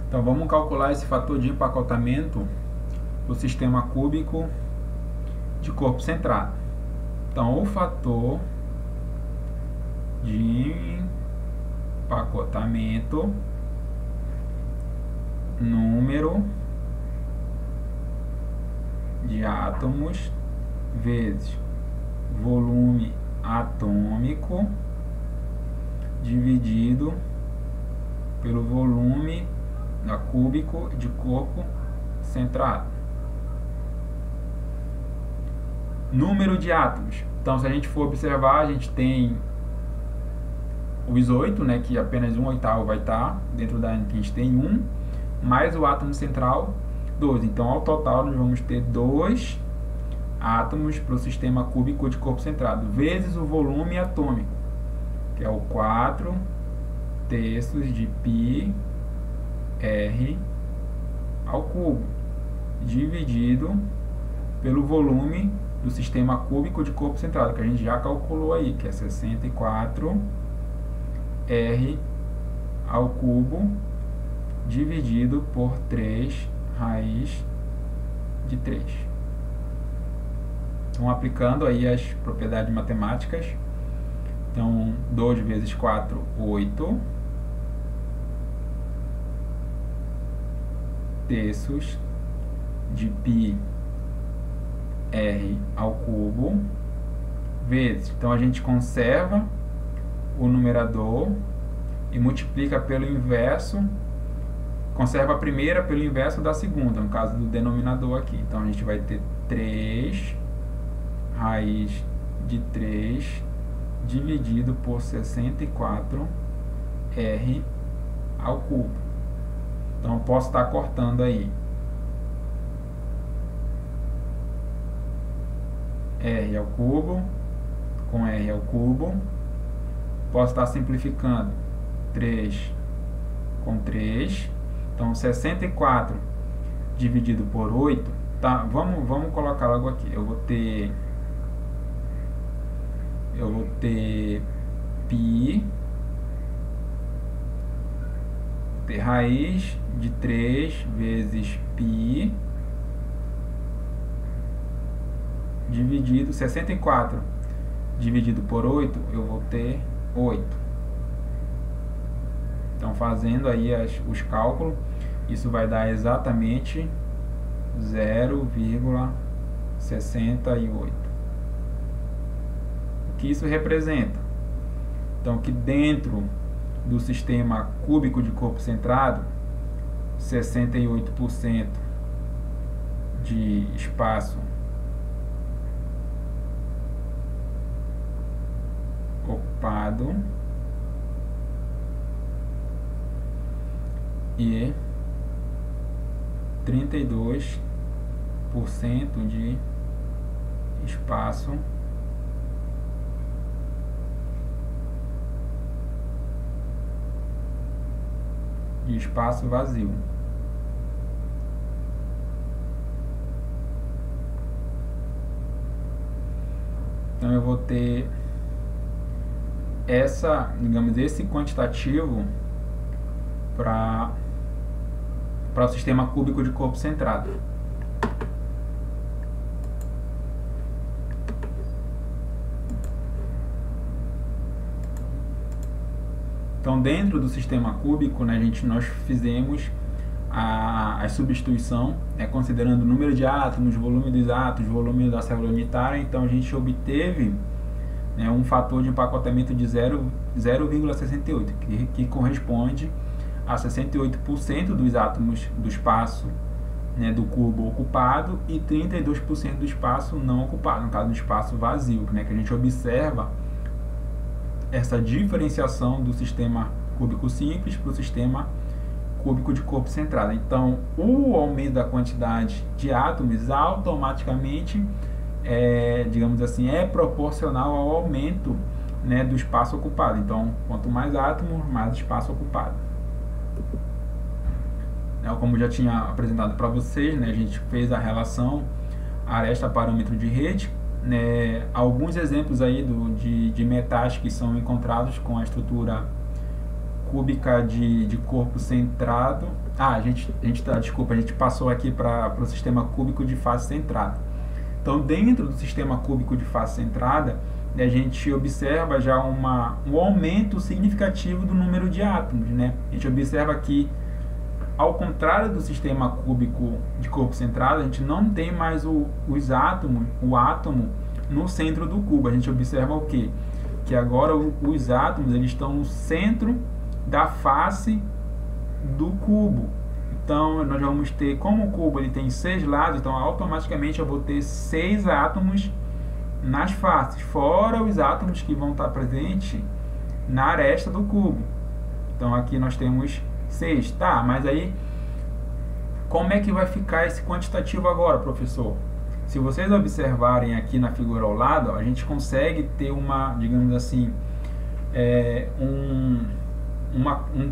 Speaker 1: Então, vamos calcular esse fator de empacotamento do sistema cúbico de corpo centrado. Então, o fator de empacotamento, número de átomos vezes volume atômico dividido pelo volume da cúbico de corpo centrado. Número de átomos. Então, se a gente for observar, a gente tem os 8, né, que apenas 1/8 vai estar dentro da que a gente tem 1, mais o átomo central, 12. Então, ao total, nós vamos ter 2 átomos para o sistema cúbico de corpo centrado, vezes o volume atômico, que é o 4 terços de πr ao cubo, dividido pelo volume do sistema cúbico de corpo centrado, que a gente já calculou aí, que é 64 R ao cubo, dividido por 3 raiz de 3. Então, aplicando aí as propriedades matemáticas, então 2 vezes 4, 8 terços de πr ao cubo vezes, então a gente conserva o numerador e multiplica pelo inverso, conserva a primeira pelo inverso da segunda, no caso do denominador aqui. Então a gente vai ter 3 raiz de 3 dividido por 64 r ao cubo. Então eu posso estar cortando aí r ao cubo com r ao cubo. Posso estar simplificando 3 com 3. Então 64 dividido por 8, tá? Vamos colocar logo aqui. Eu vou ter π, ter raiz de 3 vezes π dividido 64 dividido por 8, eu vou ter 8. Então, fazendo aí os cálculos, isso vai dar exatamente 0,68. O que isso representa? Então, que dentro do sistema cúbico de corpo centrado, 68% de espaço ocupado e 32% de espaço vazio. Então eu vou ter esse quantitativo para o sistema cúbico de corpo centrado. Então, dentro do sistema cúbico, né, nós fizemos a substituição, considerando o número de átomos, volume dos átomos, volume da célula unitária. Então, a gente obteve um fator de empacotamento de 0,68, que corresponde a 68% dos átomos do espaço do cubo ocupado e 32% do espaço não ocupado, no caso do espaço vazio, que a gente observa essa diferenciação do sistema cúbico simples para o sistema cúbico de corpo centrado. Então, o aumento da quantidade de átomos automaticamente digamos assim, é proporcional ao aumento do espaço ocupado. Então, quanto mais átomos, mais espaço ocupado. Como já tinha apresentado para vocês, a gente fez a relação aresta-parâmetro de rede. Alguns exemplos aí de metais que são encontrados com a estrutura cúbica de corpo centrado. A gente passou aqui para o sistema cúbico de face centrada. Então, dentro do sistema cúbico de face centrada, a gente observa já um aumento significativo do número de átomos. A gente observa que, ao contrário do sistema cúbico de corpo centrado, a gente não tem mais o átomo no centro do cubo. A gente observa o quê? Que agora os átomos eles estão no centro da face do cubo. Então, nós vamos ter, como o cubo ele tem 6 lados, então automaticamente eu vou ter 6 átomos nas faces, fora os átomos que vão estar presentes na aresta do cubo. Então, aqui nós temos 6. Tá, mas aí, como é que vai ficar esse quantitativo agora, professor? Se vocês observarem aqui na figura ao lado, a gente consegue ter digamos assim, um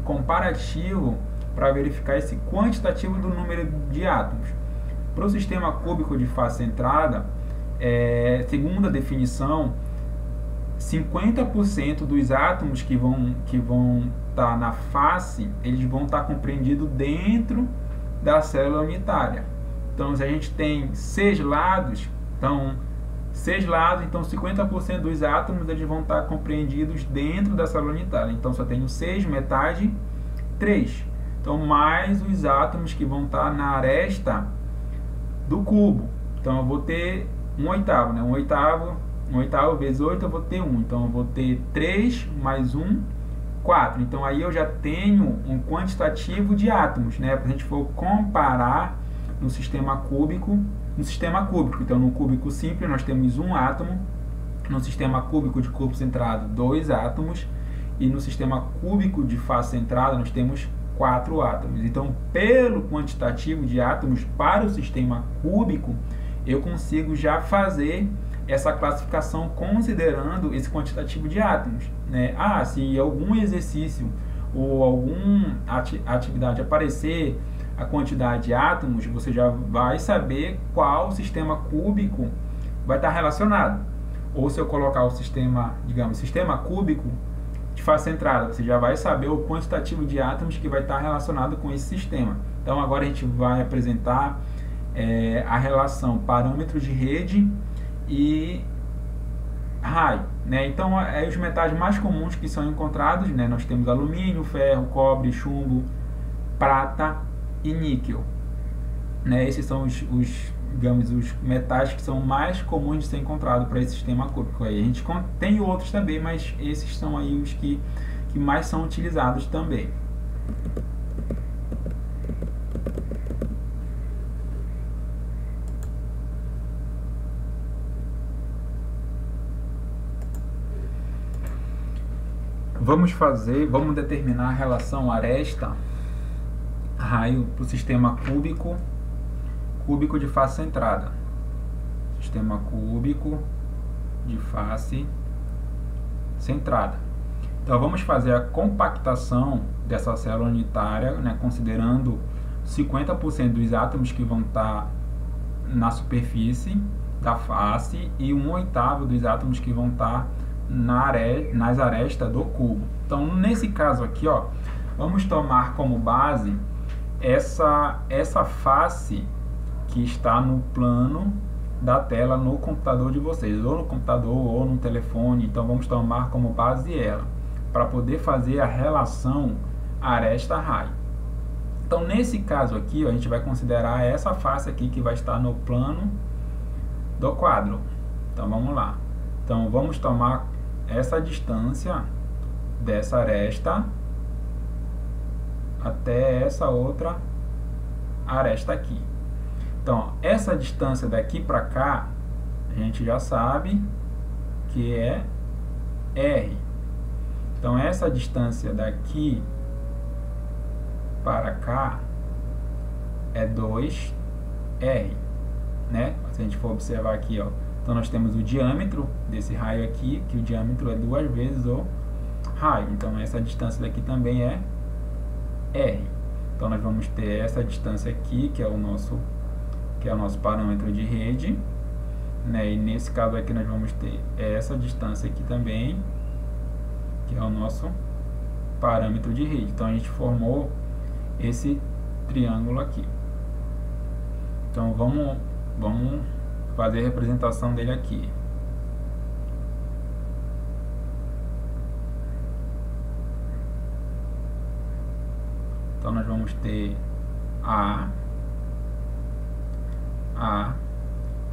Speaker 1: comparativo para verificar esse quantitativo do número de átomos. Para o sistema cúbico de face centrada, segundo a definição, 50% dos átomos que vão estar na face, eles vão estar compreendidos dentro da célula unitária. Então, se a gente tem 6 lados, então 6 lados, então 50% dos átomos eles vão estar compreendidos dentro da célula unitária. Então só tenho 6, metade, 3. Então mais os átomos que vão estar na aresta do cubo. Então eu vou ter 1/8, né? 1/8 vezes 8 eu vou ter 1. Então eu vou ter 3 mais 1, 4. Então aí eu já tenho um quantitativo de átomos, né? Para a gente for comparar no sistema cúbico. Então no cúbico simples nós temos 1 átomo, no sistema cúbico de corpo centrado 2 átomos e no sistema cúbico de face centrada nós temos 4 átomos. Então, pelo quantitativo de átomos para o sistema cúbico, eu consigo já fazer essa classificação considerando esse quantitativo de átomos, né? Se algum exercício ou alguma atividade aparecer a quantidade de átomos, você já vai saber qual sistema cúbico vai estar relacionado. Ou se eu colocar o sistema, digamos, sistema cúbico de face centrada, você já vai saber o quantitativo de átomos que vai estar relacionado com esse sistema. Então agora a gente vai apresentar a relação parâmetro de rede e raio, né? Então os metais mais comuns que são encontrados, né? Nós temos alumínio, ferro, cobre, chumbo, prata e níquel, né? Esses são digamos, os metais que são mais comuns de ser encontrados para esse sistema cúbico. Aí a gente tem outros também, mas esses são aí os que mais são utilizados também. Vamos determinar a relação aresta-raio para o sistema cúbico de face centrada. Sistema cúbico de face centrada. Então vamos fazer a compactação dessa célula unitária, né, considerando 50% dos átomos que vão estar na superfície da face e 1/8 dos átomos que vão estar nas arestas do cubo. Então nesse caso aqui, vamos tomar como base essa face que está no plano da tela no computador de vocês, ou no computador ou no telefone. Então vamos tomar como base ela, para poder fazer a relação aresta-raio. Então nesse caso aqui, a gente vai considerar essa face aqui que vai estar no plano do quadro. Então vamos lá. Então vamos tomar essa distância dessa aresta até essa outra aresta aqui. Então, essa distância daqui para cá, a gente já sabe que é R. Então, essa distância daqui para cá é 2R, né? Se a gente for observar aqui, então nós temos o diâmetro desse raio aqui, que o diâmetro é 2 vezes o raio. Então, essa distância daqui também é R. Então, nós vamos ter essa distância aqui, que é o nosso parâmetro de rede, né? E nesse caso aqui nós vamos ter essa distância aqui também, que é o nosso parâmetro de rede. Então a gente formou esse triângulo aqui. Então vamos fazer a representação dele aqui. Então nós vamos ter A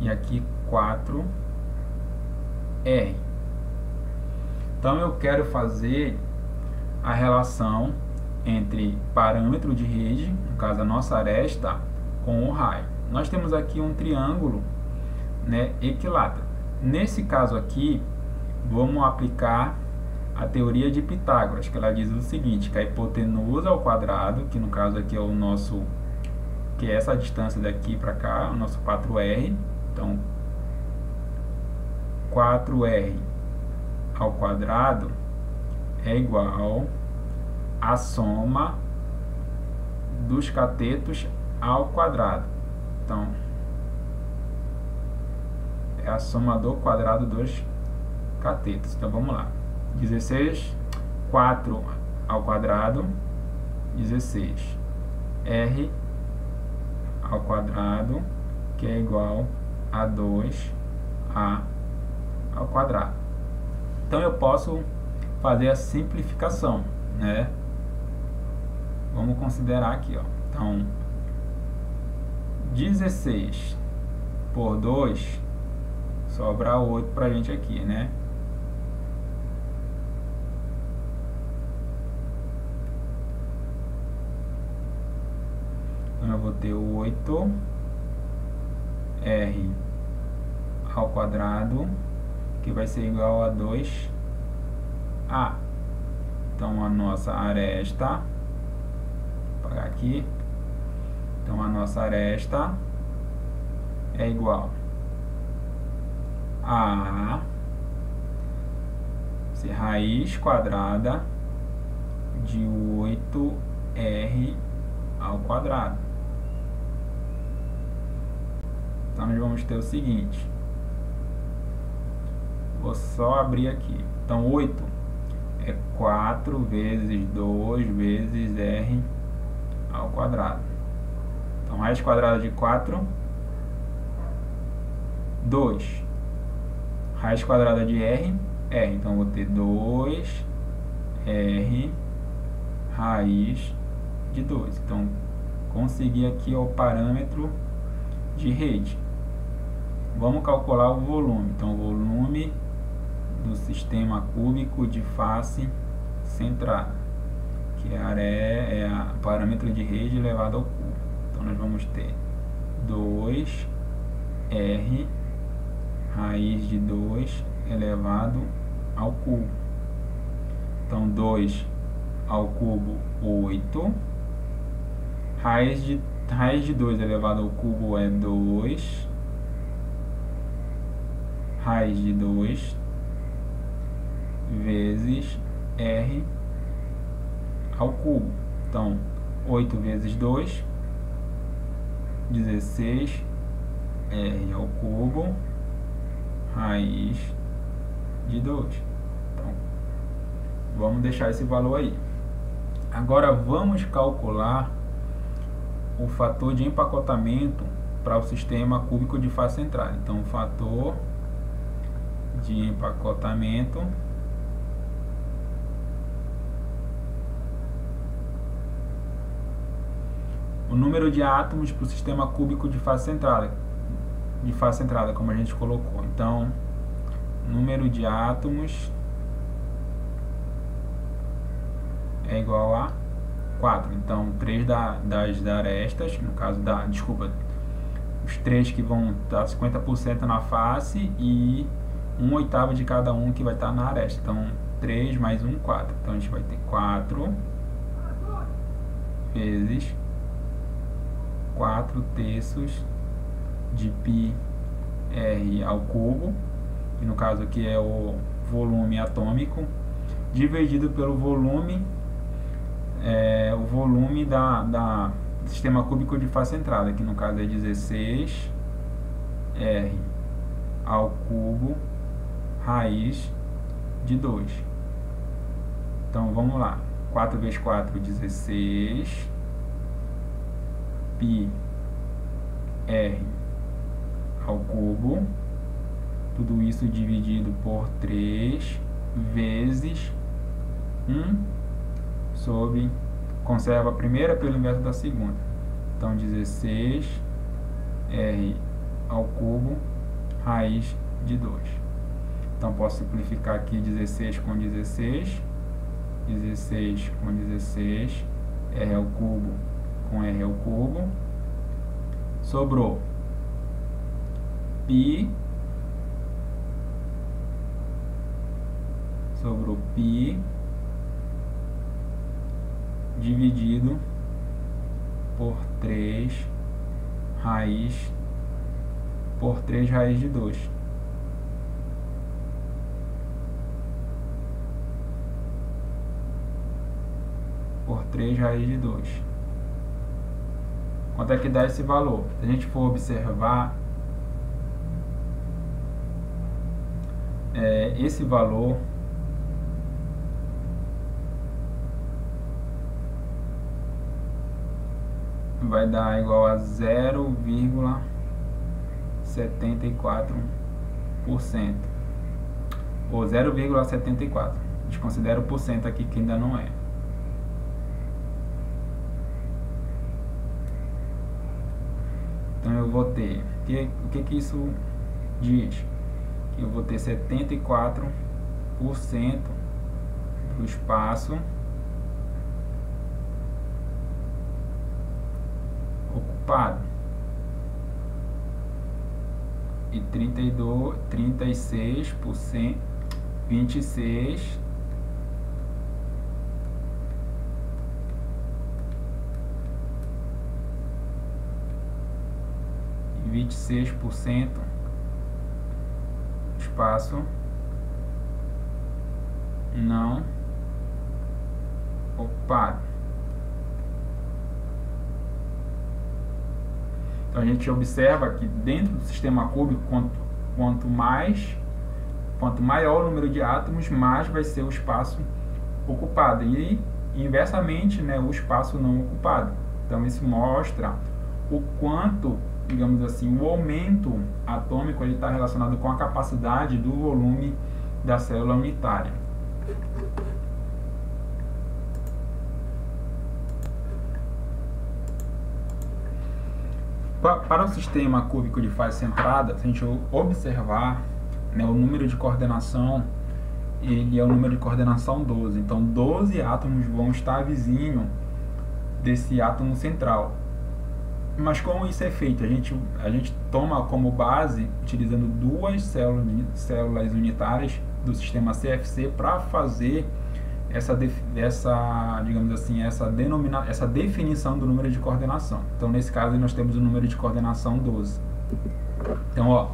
Speaker 1: e aqui 4R. Então eu quero fazer a relação entre parâmetro de rede, no caso a nossa aresta, com o raio. Nós temos aqui um triângulo, né, equilátero. Nesse caso aqui, vamos aplicar a teoria de Pitágoras, que ela diz o seguinte, que a hipotenusa ao quadrado, que no caso aqui é o nosso, que é essa distância daqui para cá, o nosso 4R. Então 4R ao quadrado é igual à soma dos catetos ao quadrado. Então é a soma do quadrado dos catetos. Então vamos lá. 16, 4 ao quadrado, 16. R ao quadrado, que é igual a 2A ao quadrado. Então eu posso fazer a simplificação, né? Vamos considerar aqui, ó. Então, 16 por 2 sobra 8 pra gente aqui, né? Então eu vou ter 8 R ao quadrado, que vai ser igual a 2A. Então a nossa aresta, vou apagar aqui. Então a nossa aresta é igual a raiz quadrada de 8R ao quadrado. Então nós vamos ter o seguinte, vou só abrir aqui. Então 8 é 4 vezes 2 vezes R ao quadrado. Então raiz quadrada de 4, 2. Raiz quadrada de R, R. Então vou ter 2R raiz de 2. Então consegui aqui o parâmetro de rede. Vamos calcular o volume. Então, o volume do sistema cúbico de face centrada, que é o parâmetro de rede elevado ao cubo. Então, nós vamos ter 2R raiz de 2 elevado ao cubo. Então, 2 ao cubo, 8. Raiz de 2 elevado ao cubo é 2. Raiz de 2 vezes R ao cubo. Então, 8 vezes 2, 16 R ao cubo, raiz de 2. Então, vamos deixar esse valor aí. Agora, vamos calcular o fator de empacotamento para o sistema cúbico de face centrada. Então, o fator de empacotamento o número de átomos para o sistema cúbico de face centrada, como a gente colocou. Então, número de átomos é igual a 4. Então, 3 das arestas, no caso os 3 que vão dar 50% na face e 1/8 de cada um que vai estar na aresta. Então, 3 mais 1, 4. Então, a gente vai ter 4 vezes 4/3 de πr ao cubo, que no caso aqui é o volume atômico, dividido pelo volume da sistema cúbico de face centrada, que no caso é 16 R ao cubo raiz de 2. Então vamos lá, 4 vezes 4, 16 πr ao cubo, tudo isso dividido por 3 vezes 1 sobre, conserva a primeira pelo inverso da segunda. Então 16 R ao cubo raiz de 2. Então posso simplificar aqui 16 com 16, 16 com 16, R ao cubo com R ao cubo, sobrou π dividido por 3 raiz de 2. Por 3 raiz de 2. Quanto é que dá esse valor? Se a gente for observar, esse valor vai dar igual a 0,74%. ou 0,74. A gente considera o porcento aqui que ainda não é. Então eu vou ter, o que isso diz? Que eu vou ter 74% do espaço ocupado e 36%, 26% espaço não ocupado. Então a gente observa que dentro do sistema cúbico, quanto maior o número de átomos, mais vai ser o espaço ocupado e inversamente, né, o espaço não ocupado. Então isso mostra o quanto, digamos assim, o aumento atômico está relacionado com a capacidade do volume da célula unitária. Para o sistema cúbico de fase centrada, se a gente observar, né, o número de coordenação, ele é o número de coordenação 12. Então 12 átomos vão estar vizinho desse átomo central. Mas como isso é feito? A gente toma como base, utilizando duas células unitárias do sistema CFC para fazer essa definição do número de coordenação. Então, nesse caso, nós temos o número de coordenação 12. Então, ó,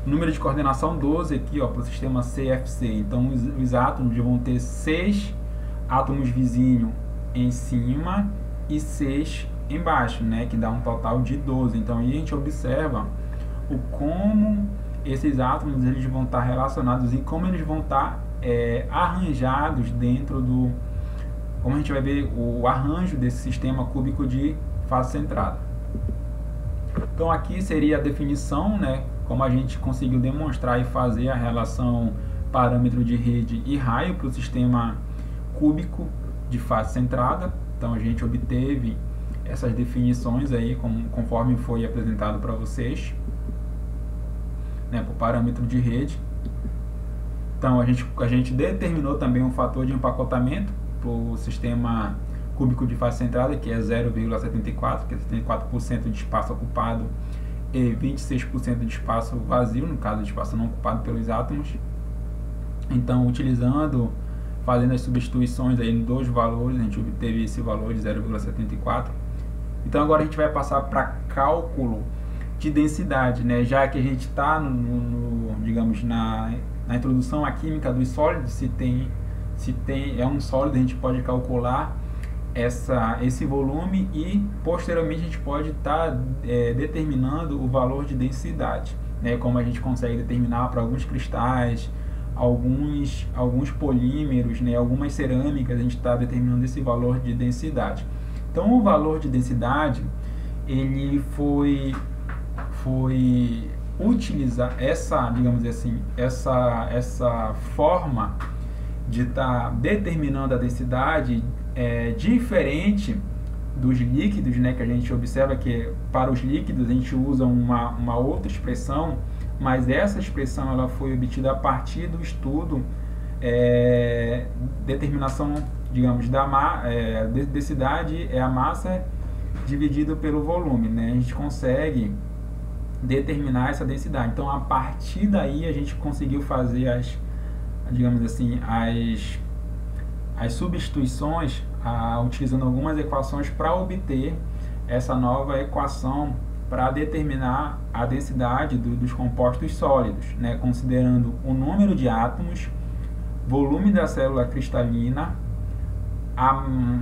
Speaker 1: o número de coordenação 12 aqui, ó, para o sistema CFC. Então, os átomos vão ter 6 átomos vizinhos em cima e 6 embaixo, né, que dá um total de 12. Então, aí a gente observa como esses átomos eles vão estar relacionados e como eles vão estar arranjados dentro do... Como a gente vai ver o arranjo desse sistema cúbico de fase centrada. Então, aqui seria a definição, né, como a gente conseguiu demonstrar e fazer a relação parâmetro de rede e raio para o sistema cúbico de fase centrada. Então, a gente obteve essas definições aí, conforme foi apresentado para vocês, né, para o parâmetro de rede. Então, a gente determinou também um fator de empacotamento para o sistema cúbico de fase centrada, que é 0,74, que é 74% de espaço ocupado e 26% de espaço vazio, no caso de espaço não ocupado pelos átomos. Então, fazendo as substituições aí dos valores, a gente obteve esse valor de 0,74. Então, agora a gente vai passar para cálculo de densidade, né? Já que a gente está digamos, na introdução à química dos sólidos, se é um sólido, a gente pode calcular esse volume e posteriormente a gente pode estar determinando o valor de densidade, né? Como a gente consegue determinar para alguns cristais, alguns polímeros, né? Algumas cerâmicas, a gente está determinando esse valor de densidade. Então, o valor de densidade, ele foi utilizar digamos assim, essa forma de estar determinando a densidade diferente dos líquidos, né, que a gente observa que para os líquidos a gente usa uma outra expressão, mas essa expressão ela foi obtida a partir do estudo determinação, digamos, da densidade é a massa dividido pelo volume, né? A gente consegue determinar essa densidade. Então, a partir daí a gente conseguiu fazer digamos assim, as substituições utilizando algumas equações para obter essa nova equação para determinar a densidade dos compostos sólidos, né? Considerando o número de átomos, volume da célula cristalina,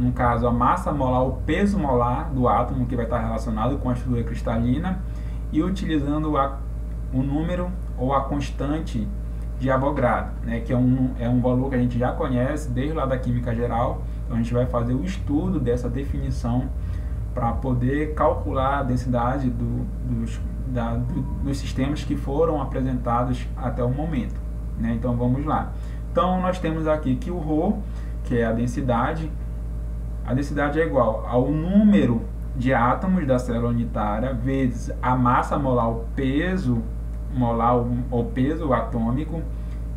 Speaker 1: no caso a massa molar, o peso molar do átomo que vai estar relacionado com a estrutura cristalina, e utilizando o número ou a constante de Avogadro, né, que é um valor que a gente já conhece desde lá da química geral. Então a gente vai fazer o estudo dessa definição para poder calcular a densidade dos sistemas que foram apresentados até o momento. né? Então vamos lá. Então nós temos aqui que o ρ, que é a densidade é igual ao número de átomos da célula unitária vezes a massa molar, o peso molar, o peso atômico,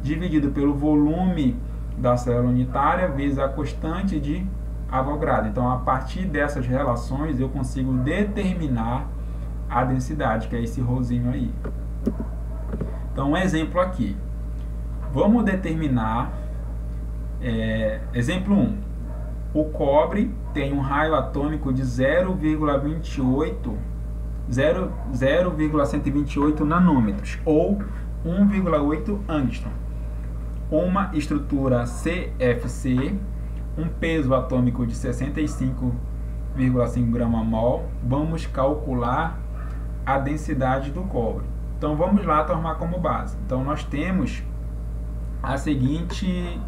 Speaker 1: dividido pelo volume da célula unitária vezes a constante de Avogadro. Então, a partir dessas relações, eu consigo determinar a densidade, que é esse rhozinho aí. Então, um exemplo aqui. Vamos determinar, exemplo 1. O cobre tem um raio atômico de 0,128 nanômetros, ou 1,8 angstrom. Uma estrutura CFC, um peso atômico de 65,5 grama-mol. Vamos calcular a densidade do cobre. Então vamos lá tomar como base. Então nós temos a seguinte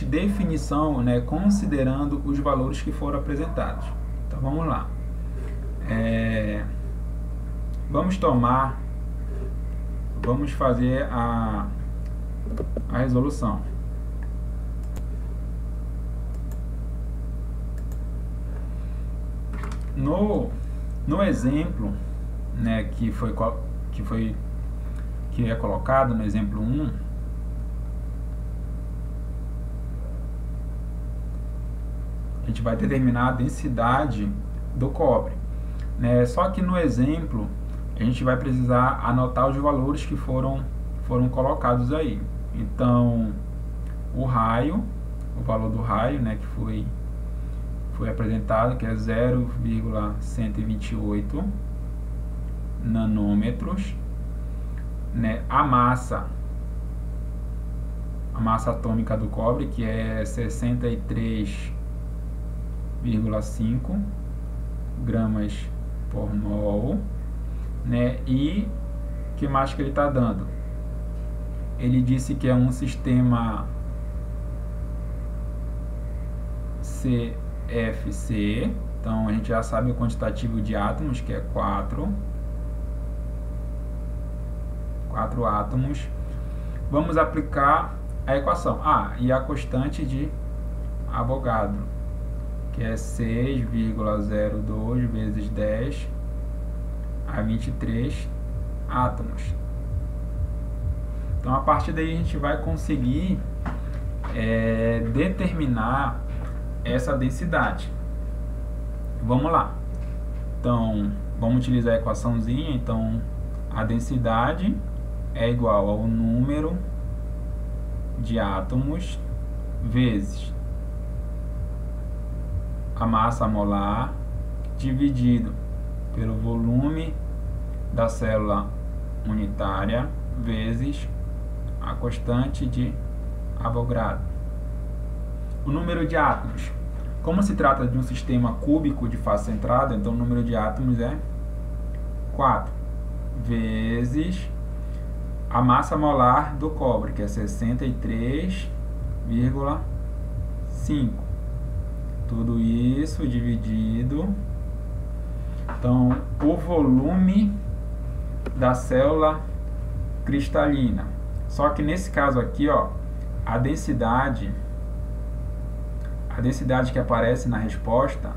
Speaker 1: definição, né, considerando os valores que foram apresentados. Então vamos lá. Vamos fazer a resolução. No exemplo, né, que é colocado no exemplo 1, a gente vai determinar a densidade do cobre, né? Só que no exemplo a gente vai precisar anotar os valores que foram colocados aí. Então, o valor do raio, né, que foi apresentado, que é 0,128 nanômetros, né? A massa atômica do cobre, que é 63,5 gramas por mol, né? E que mais que ele está dando? Ele disse que é um sistema CFC, então a gente já sabe o quantitativo de átomos, que é 4 átomos. Vamos aplicar a equação. E a constante de Avogadro, que é 6,02 vezes 10 a 23 átomos. Então, a partir daí a gente vai conseguir determinar essa densidade. Vamos lá. Então, vamos utilizar a equaçãozinha. Então, a densidade é igual ao número de átomos vezes a massa molar dividido pelo volume da célula unitária vezes a constante de Avogadro. O número de átomos. Como se trata de um sistema cúbico de face centrada, então o número de átomos é 4 vezes a massa molar do cobre, que é 63,5. Tudo isso dividido. Então, o volume da célula cristalina. Só que nesse caso aqui, ó, a densidade que aparece na resposta,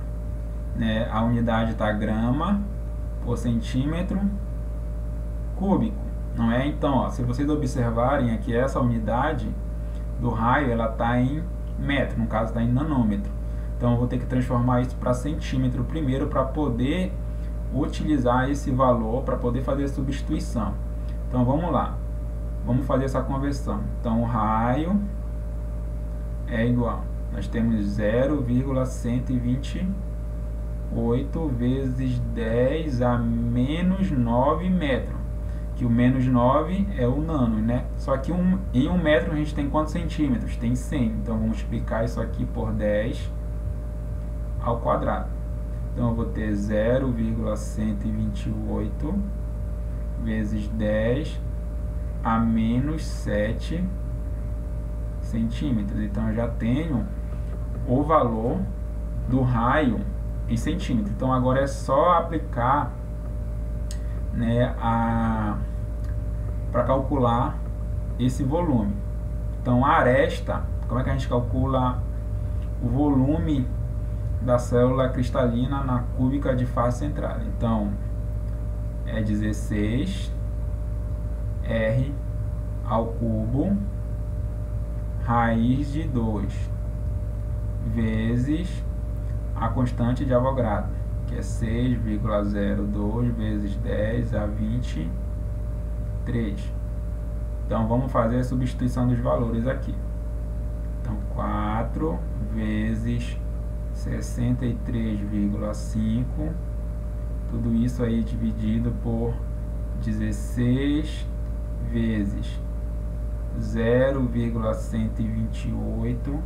Speaker 1: né, a unidade está grama por centímetro cúbico, não é? Então, ó, se vocês observarem aqui, essa unidade do raio, ela está em metro, no caso está em nanômetro. Então, eu vou ter que transformar isso para centímetro primeiro, para poder utilizar esse valor, para poder fazer a substituição. Então, vamos lá. Vamos fazer essa conversão. Então, o raio é igual. Nós temos 0,128 vezes 10 a menos 9 metros. Que o menos 9 é o nano, né? Só que em 1 metro a gente tem quantos centímetros? Tem 100. Então, vamos multiplicar isso aqui por 10 ao quadrado. Então, eu vou ter 0,128 vezes 10 a menos 7 centímetros. Então, eu já tenho o valor do raio em centímetros. Então, agora é só aplicar, né, para calcular esse volume. Então, a aresta, como é que a gente calcula o volume da célula cristalina na cúbica de face centrada? Então, é 16 R ao cubo raiz de 2 vezes a constante de Avogadro, que é 6,02 vezes 10 a 23. Então, vamos fazer a substituição dos valores aqui. Então, 4 vezes 63,5, tudo isso aí dividido por 16 vezes 0,128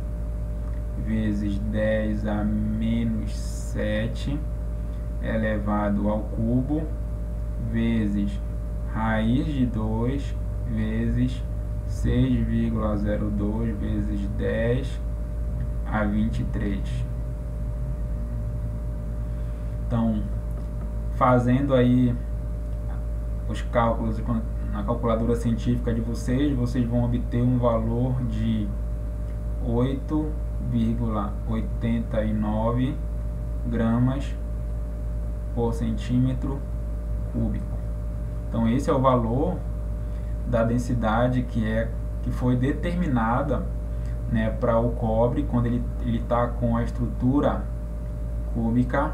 Speaker 1: vezes 10 a menos 7 elevado ao cubo vezes raiz de 2 vezes 6,02 vezes 10 a 23. Então, fazendo aí os cálculos na calculadora científica de vocês vão obter um valor de 8,89 gramas por centímetro cúbico. Então, esse é o valor da densidade que foi determinada, né, para o cobre quando ele está com a estrutura cúbica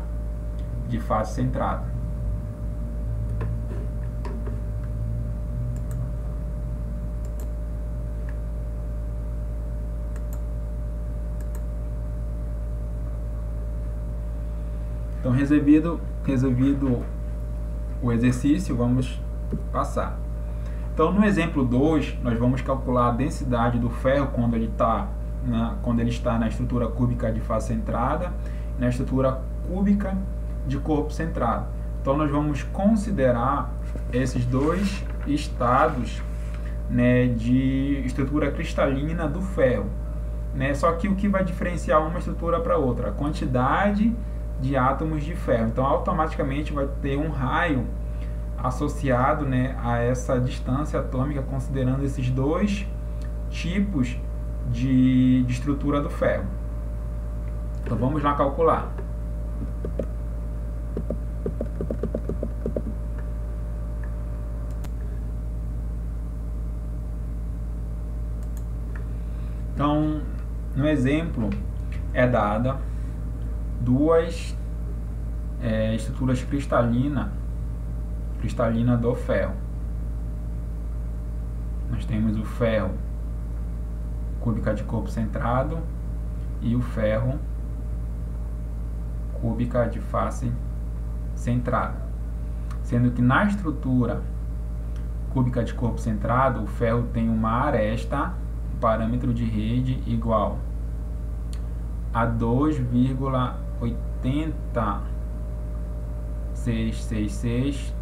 Speaker 1: de face centrada. Então, resolvido o exercício, vamos passar. Então, no exemplo 2, nós vamos calcular a densidade do ferro quando ele está na estrutura cúbica de face centrada, na estrutura cúbica de corpo centrado. Então, nós vamos considerar esses dois estados, né, de estrutura cristalina do ferro, né? Só que o que vai diferenciar uma estrutura para outra? A quantidade de átomos de ferro. Então, automaticamente vai ter um raio associado, né, a essa distância atômica, considerando esses dois tipos de estrutura do ferro. Então, vamos lá calcular. Então, no exemplo, é dada duas estruturas cristalinas do ferro. Nós temos o ferro cúbica de corpo centrado e o ferro cúbica de face centrada. Sendo que na estrutura cúbica de corpo centrado, o ferro tem uma aresta, um parâmetro de rede igual a 2,8666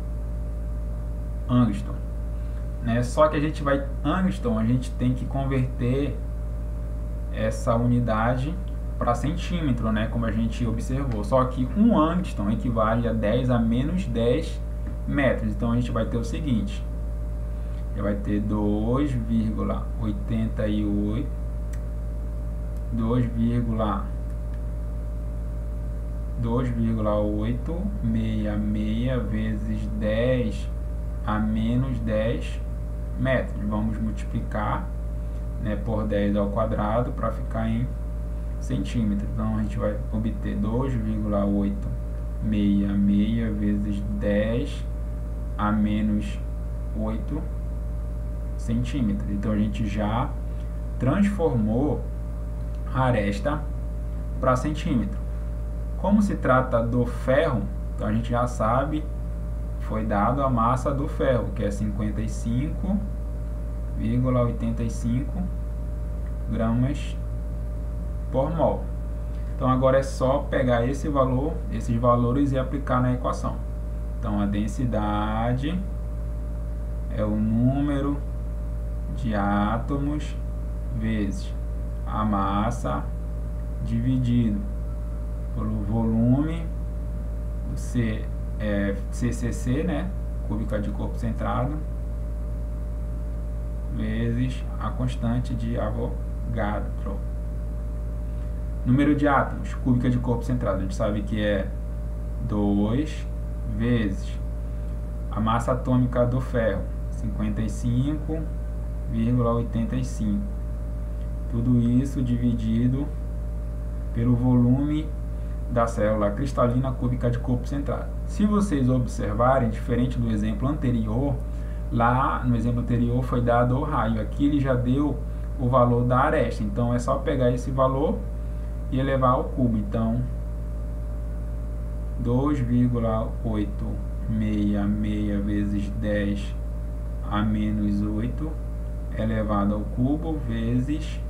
Speaker 1: angstrom, né? Só que a gente tem que converter essa unidade para centímetro, né? Como a gente observou. Só que um angstrom equivale a 10 a menos 10 metros. Então a gente vai ter o seguinte: já vai ter 2,866 vezes 10 a menos 10 metros. Vamos multiplicar, né, por 10 ao quadrado para ficar em centímetros. Então a gente vai obter 2,866 vezes 10 a menos 8 centímetros. Então a gente já transformou a aresta para centímetro. Como se trata do ferro, então a gente já sabe, foi dado a massa do ferro, que é 55,85 gramas por mol. Então agora é só pegar esses valores e aplicar na equação. Então a densidade é o número de átomos vezes a massa dividido pelo volume do CCC, né, cúbica de corpo centrado, vezes a constante de Avogadro. Número de átomos, cúbica de corpo centrado, a gente sabe que é 2 vezes a massa atômica do ferro, 55,85. Tudo isso dividido pelo volume da célula cristalina cúbica de corpo centrado. Se vocês observarem, diferente do exemplo anterior, lá no exemplo anterior foi dado o raio, aqui ele já deu o valor da aresta, então é só pegar esse valor e elevar ao cubo. Então 2,866 vezes 10 a menos 8 elevado ao cubo vezes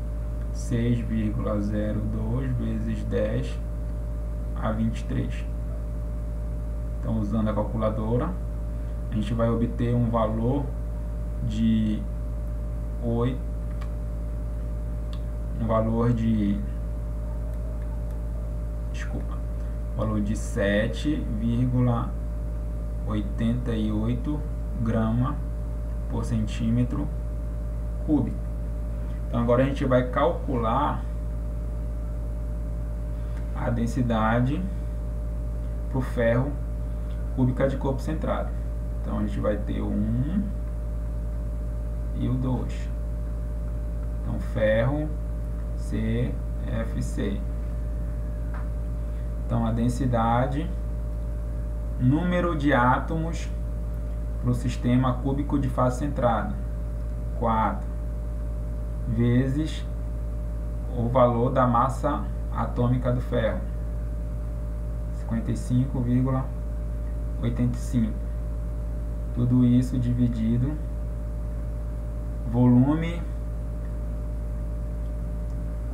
Speaker 1: 6,02 vezes 10 a 23. Então, usando a calculadora, a gente vai obter um valor de 8, valor de 7,88 gramas por centímetro cúbico. Então agora a gente vai calcular a densidade para o ferro cúbica de corpo centrado. Então a gente vai ter o 1 e o 2. Então ferro CFC. Então a densidade, número de átomos para o sistema cúbico de fase centrada, 4 vezes o valor da massa atômica do ferro, 55,85. Tudo isso dividido volume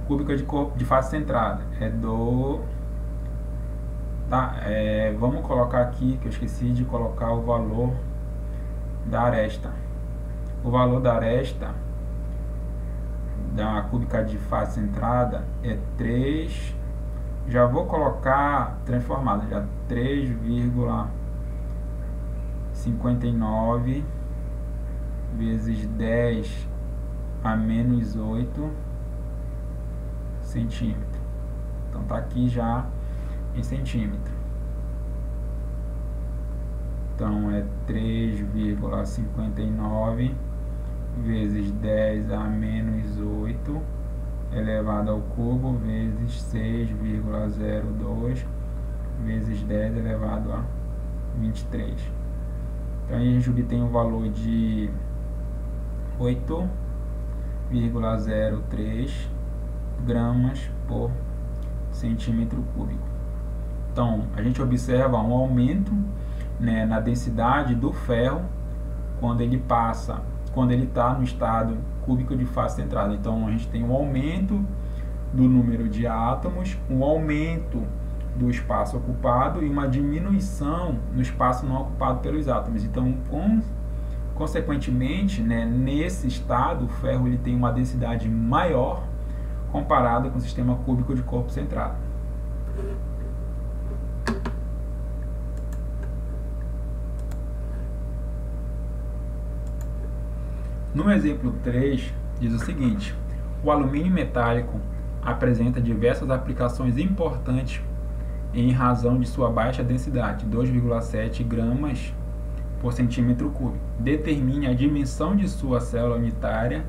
Speaker 1: cúbico de corpo de fase centrada vamos colocar aqui que eu esqueci de colocar o valor da aresta. O valor da aresta da cúbica de fase centrada é 3, já vou colocar transformado, já 3,59 vezes 10 a menos 8 centímetros. Então tá aqui já em centímetro. Então é 3,59 vezes 10 a menos 8 elevado ao cubo vezes 6,02 vezes 10 elevado a 23. Então aí a gente obtém um valor de 8,03 gramas por centímetro cúbico. Então a gente observa um aumento, né, na densidade do ferro quando ele está no estado cúbico de fase centrada. Então a gente tem um aumento do número de átomos, um aumento do espaço ocupado e uma diminuição no espaço não ocupado pelos átomos. Então, consequentemente, né, nesse estado, o ferro ele tem uma densidade maior comparado com o sistema cúbico de corpo centrado. No exemplo 3, diz o seguinte: o alumínio metálico apresenta diversas aplicações importantes em razão de sua baixa densidade, 2,7 gramas por centímetro cúbico. Determine a dimensão de sua célula unitária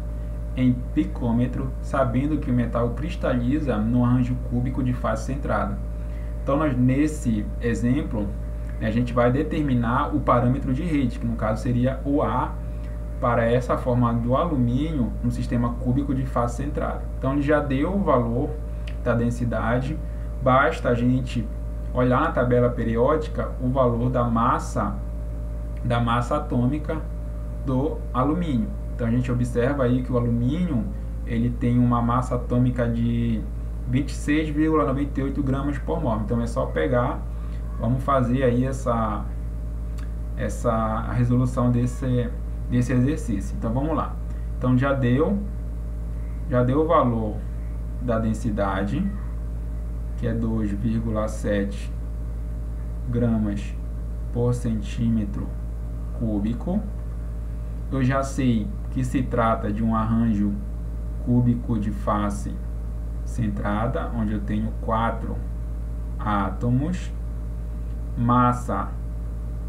Speaker 1: em picômetro, sabendo que o metal cristaliza no arranjo cúbico de fase centrada. Então, nesse exemplo, a gente vai determinar o parâmetro de rede, que no caso seria o A, para essa forma do alumínio no sistema cúbico de fase centrada. Então ele já deu o valor da densidade, basta a gente olhar na tabela periódica o valor da massa atômica do alumínio. Então a gente observa aí que o alumínio ele tem uma massa atômica de 26,98 gramas por mol. Então é só pegar, vamos fazer aí a resolução desse exercício. Então vamos lá. Então já deu o valor da densidade, que é 2,7 gramas por centímetro cúbico. Eu já sei que se trata de um arranjo cúbico de face centrada, onde eu tenho 4 átomos, massa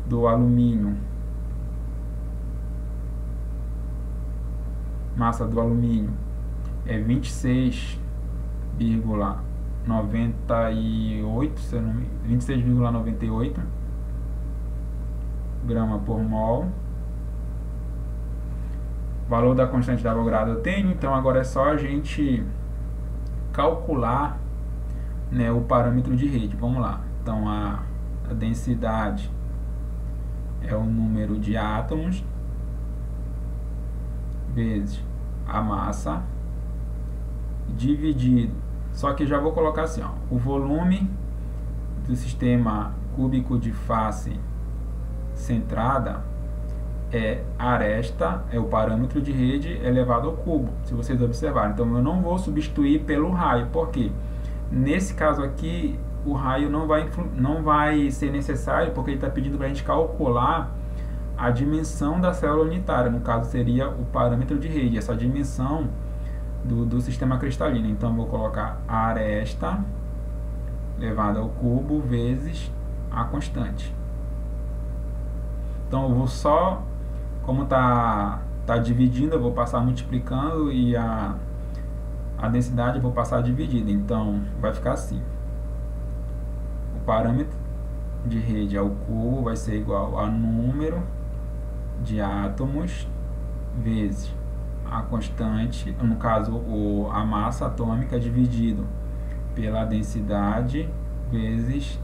Speaker 1: do alumínio é 26,98 grama por mol. Valor da constante de Avogadro eu tenho, então agora é só a gente calcular, né, o parâmetro de rede. Vamos lá. Então a densidade é o número de átomos vezes a massa dividido, só que já vou colocar assim, ó, o volume do sistema cúbico de face centrada é aresta, é o parâmetro de rede elevado ao cubo, se vocês observarem. Então eu não vou substituir pelo raio, porque nesse caso aqui o raio não vai ser necessário, porque ele está pedindo para a gente calcular a dimensão da célula unitária, no caso seria o parâmetro de rede, essa dimensão do sistema cristalino. Então eu vou colocar aresta elevado ao cubo vezes a constante. Então eu vou só, como tá dividindo, eu vou passar multiplicando, e a densidade eu vou passar dividida. Então vai ficar assim: o parâmetro de rede ao cubo vai ser igual a número de átomos vezes a constante, no caso a massa atômica, dividido pela densidade vezes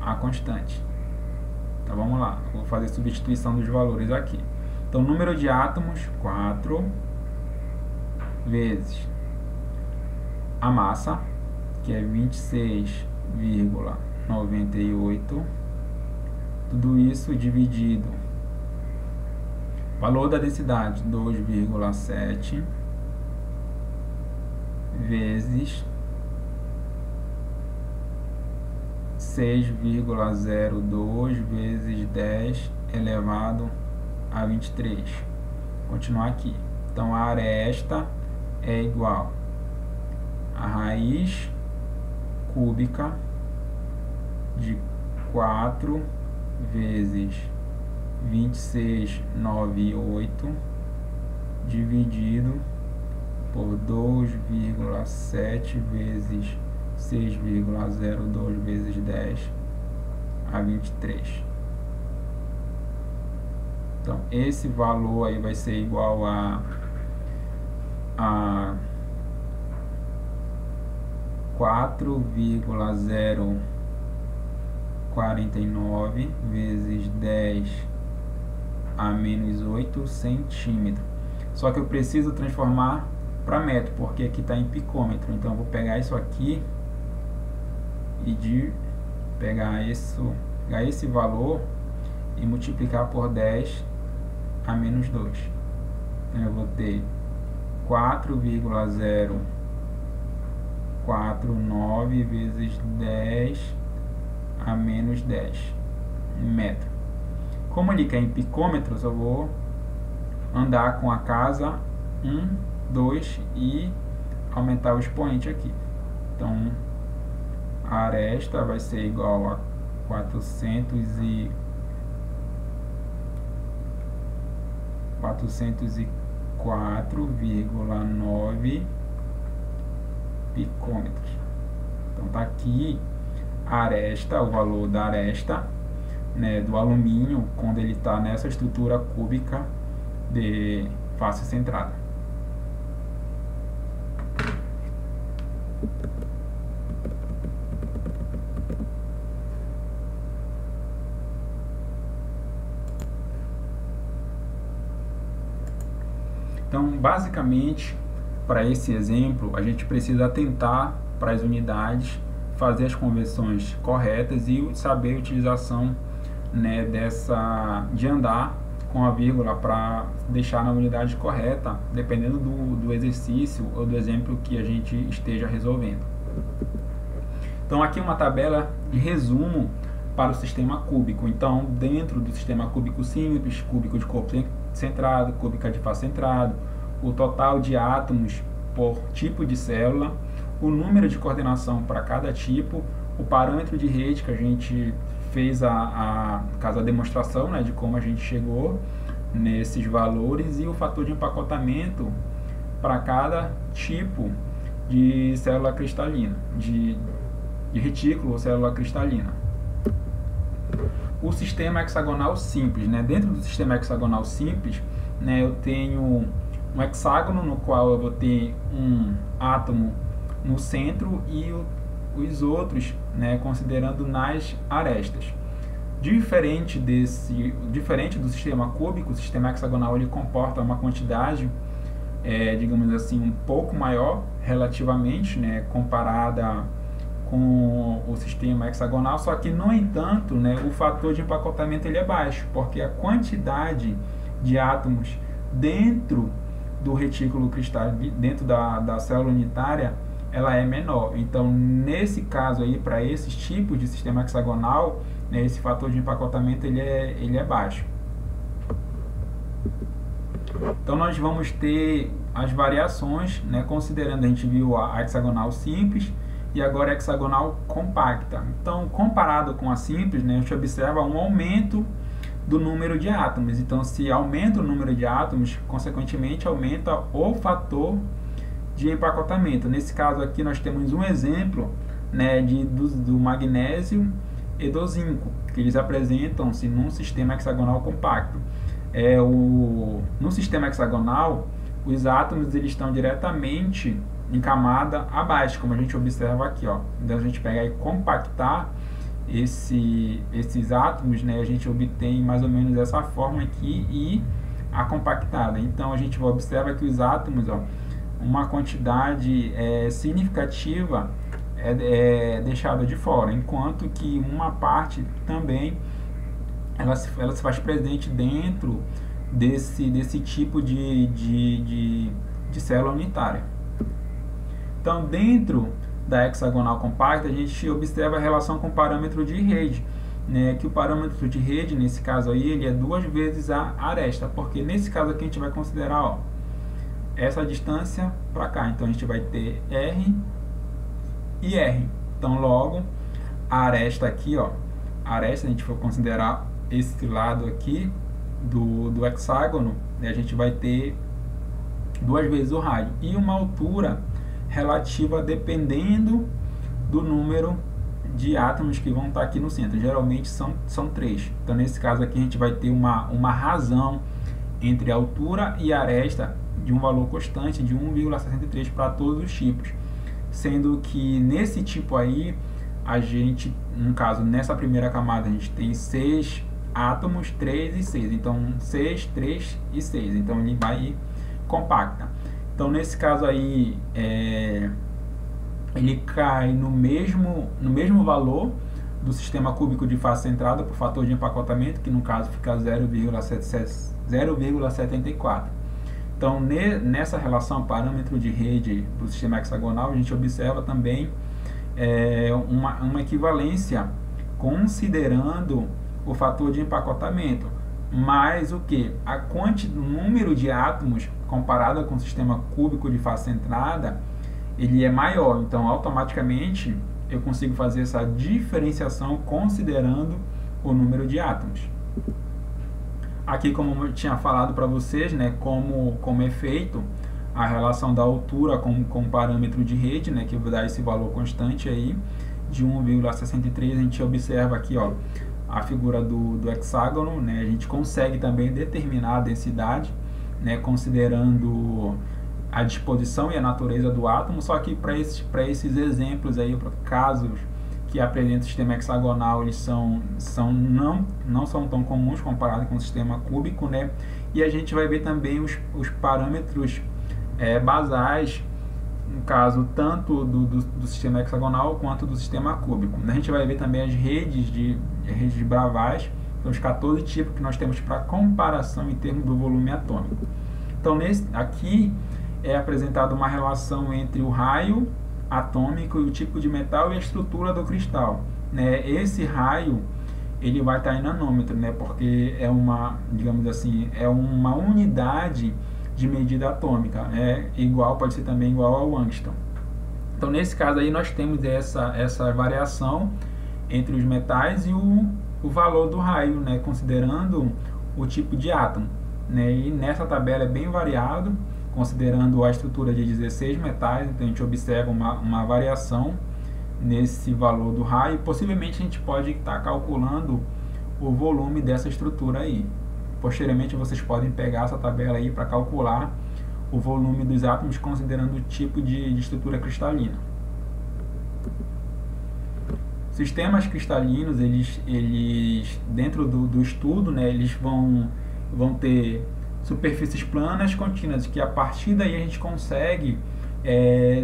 Speaker 1: a constante. Então vamos lá, vou fazer substituição dos valores aqui. Então número de átomos 4 vezes a massa, que é 26,98, tudo isso dividido valor da densidade 2,7 vezes 6,02 vezes 10 elevado a 23. Continuar aqui. Então a aresta é igual a raiz cúbica de 4 vezes 26,98 dividido por 2,7 vezes 6,02 vezes 10 a 23. Então esse valor aí vai ser igual a 4,049 vezes 10 a menos 8 centímetros. Só que eu preciso transformar para metro, porque aqui está em picômetro. Então eu vou pegar isso aqui e pegar esse valor e multiplicar por 10 a menos 2. Então eu vou ter 4,049 vezes 10 a menos 10 metro. Como ele quer em picômetros, eu vou andar com a casa 1, 2 e aumentar o expoente aqui. Então a aresta vai ser igual a 404,9 picômetros. Então tá aqui a aresta, o valor da aresta, né, do alumínio, quando ele está nessa estrutura cúbica de face centrada. Então, basicamente, para esse exemplo, a gente precisa atentar para as unidades, fazer as conversões corretas e saber a utilização, né, de andar com a vírgula para deixar na unidade correta, dependendo do exercício ou do exemplo que a gente esteja resolvendo. Então aqui uma tabela de resumo para o sistema cúbico. Então dentro do sistema cúbico simples, cúbico de corpo centrado, cúbica de face centrado, o total de átomos por tipo de célula, o número de coordenação para cada tipo, o parâmetro de rede que a gente fez a demonstração, né, de como a gente chegou nesses valores, e o fator de empacotamento para cada tipo de célula cristalina, de retículo ou célula cristalina. O sistema hexagonal simples, né? Dentro do sistema hexagonal simples, né, eu tenho um hexágono no qual eu vou ter um átomo no centro e os outros, né, considerando nas arestas. Diferente do sistema cúbico, o sistema hexagonal ele comporta uma quantidade, digamos assim, um pouco maior relativamente, né, comparada com o sistema hexagonal, só que, no entanto, né, o fator de empacotamento ele é baixo, porque a quantidade de átomos dentro do retículo cristalino, dentro da célula unitária, ela é menor. Então, nesse caso aí, para esses tipos de sistema hexagonal, né, esse fator de empacotamento ele é baixo. Então, nós vamos ter as variações, né, considerando, a gente viu a hexagonal simples e agora a hexagonal compacta. Então, comparado com a simples, né, a gente observa um aumento do número de átomos. Então, se aumenta o número de átomos, consequentemente aumenta o fator de empacotamento. Nesse caso aqui nós temos um exemplo, né, do magnésio e do zinco, que eles apresentam-se num sistema hexagonal compacto. No sistema hexagonal, os átomos eles estão diretamente em camada abaixo, como a gente observa aqui, ó. Então a gente pega e compactar esses átomos, né, a gente obtém mais ou menos essa forma aqui e a compactada. Então a gente observa que os átomos, ó, uma quantidade significativa é deixada de fora, enquanto que uma parte também ela se faz presente dentro desse tipo de célula unitária. Então, dentro da hexagonal compacta, a gente observa a relação com o parâmetro de rede, né, que o parâmetro de rede, nesse caso aí, ele é 2 vezes a aresta, porque nesse caso aqui a gente vai considerar, ó, essa distância para cá. Então, a gente vai ter R e R. Então, logo, a aresta aqui, ó, a aresta, a gente for considerar esse lado aqui do hexágono, né, a gente vai ter 2 vezes o raio. E uma altura relativa dependendo do número de átomos que vão estar aqui no centro. Geralmente são 3. Então, nesse caso aqui, a gente vai ter uma razão entre a altura e a aresta de um valor constante de 1,63 para todos os tipos. Sendo que nesse tipo aí, a gente, no caso, nessa primeira camada, a gente tem 6 átomos, 3 e 6. Então, 6, 3 e 6. Então, ele vai compacta. Então, nesse caso aí, ele cai no mesmo valor do sistema cúbico de face centrada por fator de empacotamento, que no caso fica 0,74. Então, nessa relação parâmetro de rede do sistema hexagonal, a gente observa também uma equivalência considerando o fator de empacotamento. Mas o que? O número de átomos comparado com o sistema cúbico de face centrada, ele é maior. Então, automaticamente, eu consigo fazer essa diferenciação considerando o número de átomos. Aqui, como eu tinha falado para vocês, né, como é feito a relação da altura com o parâmetro de rede, né, que vai dar esse valor constante aí de 1,63. A gente observa aqui, ó, a figura do hexágono, né, a gente consegue também determinar a densidade, né, considerando a disposição e a natureza do átomo. Só que para esses exemplos aí, para casos que apresentam o sistema hexagonal, eles não são tão comuns comparado com o sistema cúbico, né? E a gente vai ver também os parâmetros basais, no caso tanto do sistema hexagonal quanto do sistema cúbico. A gente vai ver também as redes de Bravais, então os 14 tipos que nós temos para comparação em termos do volume atômico. Então, aqui é apresentada uma relação entre o raio atômico e o tipo de metal e a estrutura do cristal, né? Esse raio ele vai estar em nanômetro, né? Porque é uma, digamos assim, é uma unidade de medida atômica, pode ser também igual ao Angstrom. Então, nesse caso aí, nós temos essa variação entre os metais e o valor do raio, né? Considerando o tipo de átomo, né? E nessa tabela é bem variado, considerando a estrutura de 16 metais, então a gente observa uma variação nesse valor do raio. Possivelmente a gente pode estar calculando o volume dessa estrutura aí. Posteriormente vocês podem pegar essa tabela aí para calcular o volume dos átomos considerando o tipo de estrutura cristalina. Sistemas cristalinos, eles dentro do estudo, né, eles vão ter superfícies planas contínuas, que a partir daí a gente consegue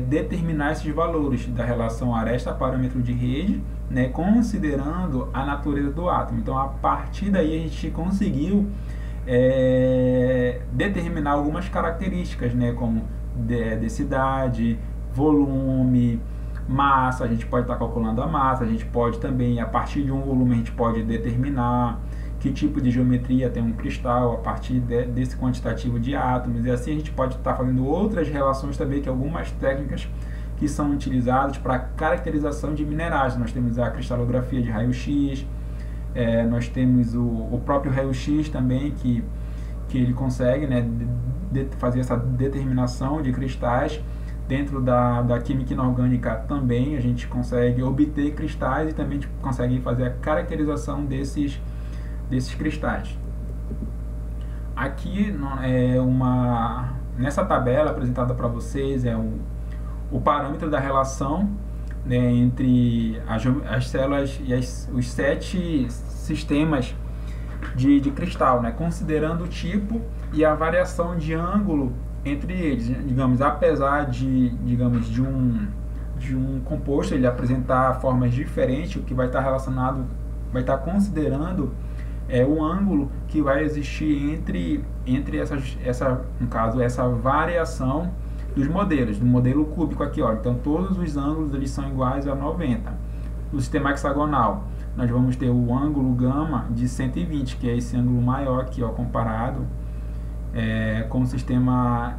Speaker 1: determinar esses valores da relação aresta-parâmetro de rede, né, considerando a natureza do átomo. Então, a partir daí a gente conseguiu determinar algumas características, né, como densidade, volume, massa. A gente pode estar calculando a massa, a gente pode também, a partir de um volume, a gente pode determinar que tipo de geometria tem um cristal a partir desse quantitativo de átomos, e assim a gente pode estar fazendo outras relações também, que algumas técnicas que são utilizadas para caracterização de minerais. Nós temos a cristalografia de raio-x, nós temos o próprio raio-x também, que ele consegue, né, fazer essa determinação de cristais. Dentro da química inorgânica também a gente consegue obter cristais e também a gente consegue fazer a caracterização desses cristais. Aqui nessa tabela apresentada para vocês o parâmetro da relação, né, entre as células e os 7 sistemas de cristal, né, considerando o tipo e a variação de ângulo entre eles. Digamos, apesar de um composto ele apresentar formas diferentes, o que vai estar relacionado, vai estar considerando o ângulo que vai existir entre no caso, essa variação dos modelos, do modelo cúbico aqui, ó. Então todos os ângulos eles são iguais a 90. No sistema hexagonal, nós vamos ter o ângulo gama de 120, que é esse ângulo maior aqui, ó, comparado com o sistema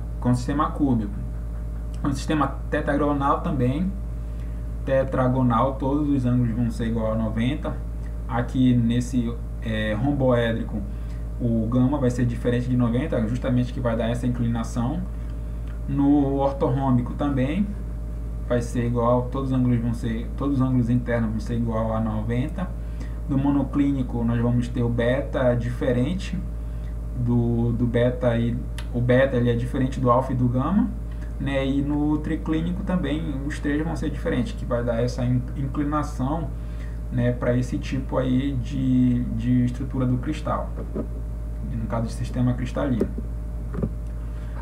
Speaker 1: cúbico. No sistema tetragonal também, todos os ângulos vão ser igual a 90. Aqui nesse romboédrico, o gama vai ser diferente de 90, justamente que vai dar essa inclinação. No ortorrômbico também vai ser igual, todos os ângulos internos vão ser igual a 90. No monoclínico nós vamos ter o beta diferente do beta, e o beta ele é diferente do alfa e do gama, né? E no triclínico também os três vão ser diferentes, que vai dar essa inclinação, né, para esse tipo aí de estrutura do cristal, no caso de sistema cristalino.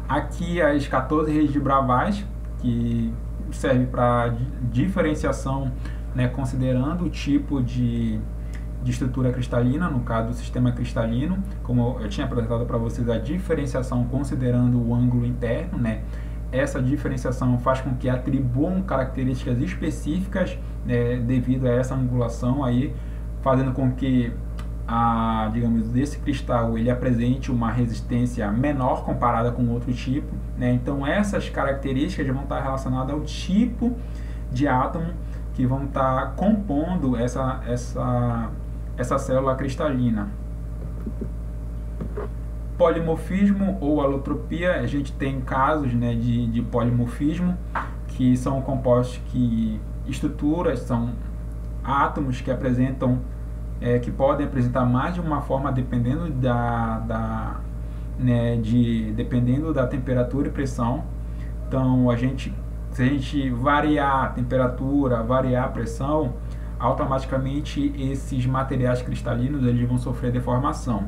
Speaker 1: Aqui as 14 redes de Bravais, que serve para diferenciação, né, considerando o tipo de estrutura cristalina, no caso do sistema cristalino, como eu tinha apresentado para vocês, a diferenciação considerando o ângulo interno, né? Essa diferenciação faz com que atribuam características específicas, né, devido a essa angulação aí, fazendo com que digamos, esse cristal ele apresente uma resistência menor comparada com outro tipo, né? Então essas características vão estar relacionadas ao tipo de átomo que vão estar compondo essa célula cristalina. Polimorfismo ou alotropia, a gente tem casos, né, de polimorfismo, que são compostos estruturas, são átomos que apresentam, que podem apresentar mais de uma forma dependendo dependendo da temperatura e pressão. Então se a gente variar a temperatura, variar a pressão, automaticamente esses materiais cristalinos eles vão sofrer deformação.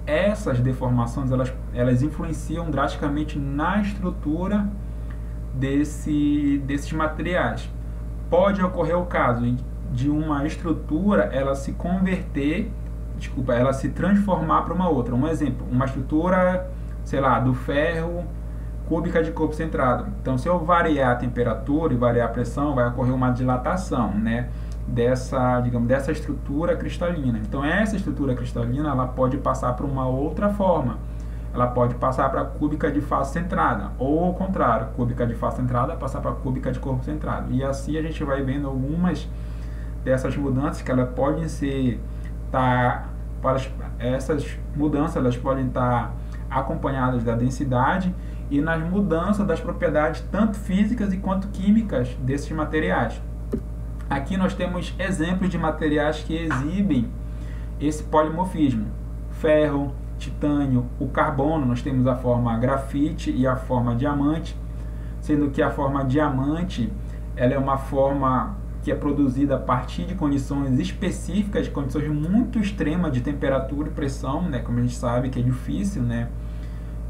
Speaker 1: Essas deformações elas influenciam drasticamente na estrutura desses materiais. Pode ocorrer o caso de uma estrutura ela se transformar para uma outra. Um exemplo, uma estrutura, sei lá, do ferro, cúbica de corpo centrado. Então, se eu variar a temperatura e variar a pressão, vai ocorrer uma dilatação, né, digamos, dessa estrutura cristalina. Então essa estrutura cristalina ela pode passar para uma outra forma. Ela pode passar para cúbica de face centrada, ou ao contrário, cúbica de face centrada passar para cúbica de corpo centrado. E assim a gente vai vendo algumas dessas mudanças que elas podem ser essas mudanças elas podem estar acompanhadas da densidade e nas mudanças das propriedades tanto físicas quanto químicas desses materiais. Aqui nós temos exemplos de materiais que exibem esse polimorfismo: ferro, titânio, o carbono. Nós temos a forma grafite e a forma diamante, sendo que a forma diamante ela é uma forma que é produzida a partir de condições específicas, condições muito extremas de temperatura e pressão, né? Como a gente sabe que é difícil, né,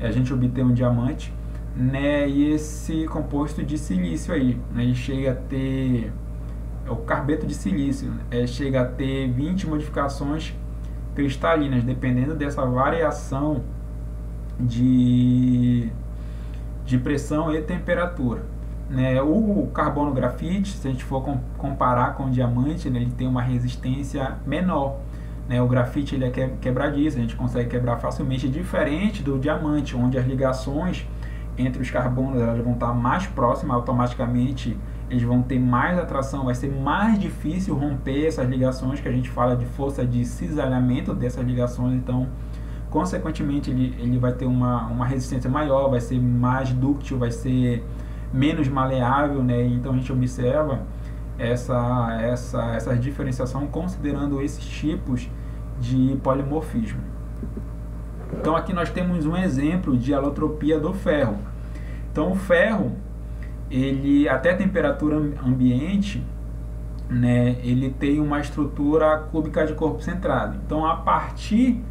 Speaker 1: a gente obter um diamante, né? E esse composto de silício aí, né, ele chega a ter o carbeto de silício, chega a ter 20 modificações cristalinas, dependendo dessa variação de pressão e temperatura, né? O carbono grafite, se a gente for comparar com o diamante, né, ele tem uma resistência menor, né? O grafite ele é quebradiço, a gente consegue quebrar facilmente, diferente do diamante, onde as ligações entre os carbonos elas vão estar mais próximas, automaticamente eles vão ter mais atração, vai ser mais difícil romper essas ligações, que a gente fala de força de cisalhamento dessas ligações. Então, consequentemente, ele vai ter uma resistência maior, vai ser mais dúctil, vai ser menos maleável, né? Então a gente observa essa diferenciação considerando esses tipos de polimorfismo. Então aqui nós temos um exemplo de alotropia do ferro. Então o ferro, ele até a temperatura ambiente, né, ele tem uma estrutura cúbica de corpo centrado. Então a partir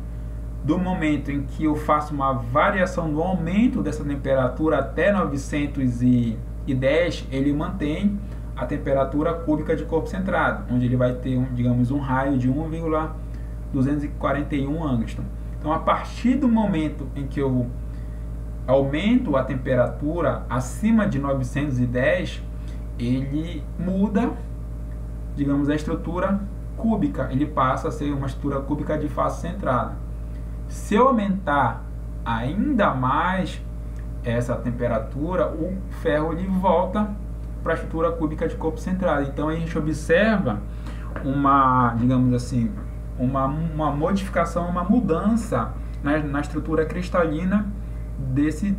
Speaker 1: do momento em que eu faço uma variação do aumento dessa temperatura até 910, ele mantém a temperatura cúbica de corpo centrado, onde ele vai ter, digamos, um raio de 1,241 angstrom. Então, a partir do momento em que eu aumento a temperatura acima de 910, ele muda, digamos, a estrutura cúbica, ele passa a ser uma estrutura cúbica de face centrada. Se eu aumentar ainda mais essa temperatura, o ferro ele volta para a estrutura cúbica de corpo centrado. Então a gente observa digamos assim, uma modificação, uma mudança na estrutura cristalina desse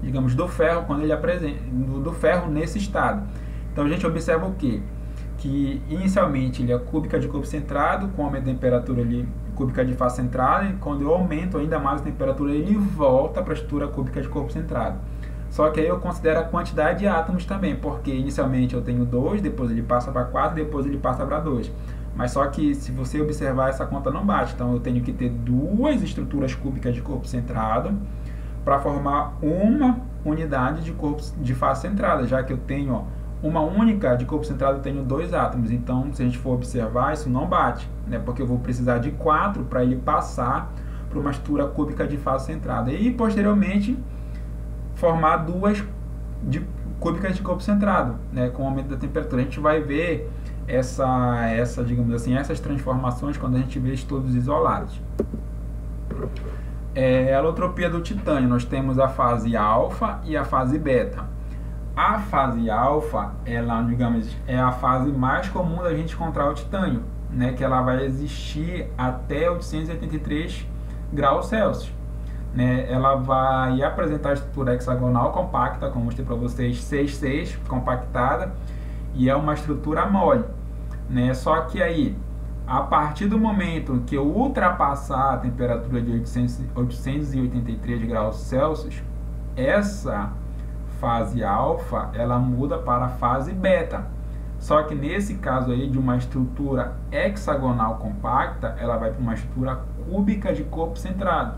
Speaker 1: digamos, do ferro quando ele apresenta do ferro nesse estado. Então a gente observa o quê? Que inicialmente ele é cúbica de corpo centrado, com aumento da temperatura ali cúbica de face centrada, e quando eu aumento ainda mais a temperatura ele volta para a estrutura cúbica de corpo centrado. Só que aí eu considero a quantidade de átomos também, porque inicialmente eu tenho 2, depois ele passa para 4, depois ele passa para 2. Mas só que se você observar, essa conta não bate. Então eu tenho que ter 2 estruturas cúbicas de corpo centrado para formar uma unidade de face centrada, já que eu tenho uma única de corpo centrado, eu tenho 2 átomos. Então, se a gente for observar, isso não bate, né? Porque eu vou precisar de 4 para ele passar para uma estrutura cúbica de face centrada. E, posteriormente, formar 2 cúbicas de corpo centrado, né? Com o aumento da temperatura. A gente vai ver digamos assim, essas transformações quando a gente vê estudos isolados. A alotropia do titânio, nós temos a fase alfa e a fase beta. A fase alfa, ela, digamos, é a fase mais comum da gente encontrar o titânio, né, que ela vai existir até 883 graus Celsius. Né, ela vai apresentar a estrutura hexagonal compacta, como mostrei para vocês, 6,6, compactada, e é uma estrutura mole. Né, só que aí, a partir do momento que eu ultrapassar a temperatura de 883 graus Celsius, essa fase alfa, ela muda para a fase beta. Só que nesse caso aí de uma estrutura hexagonal compacta, ela vai para uma estrutura cúbica de corpo centrado.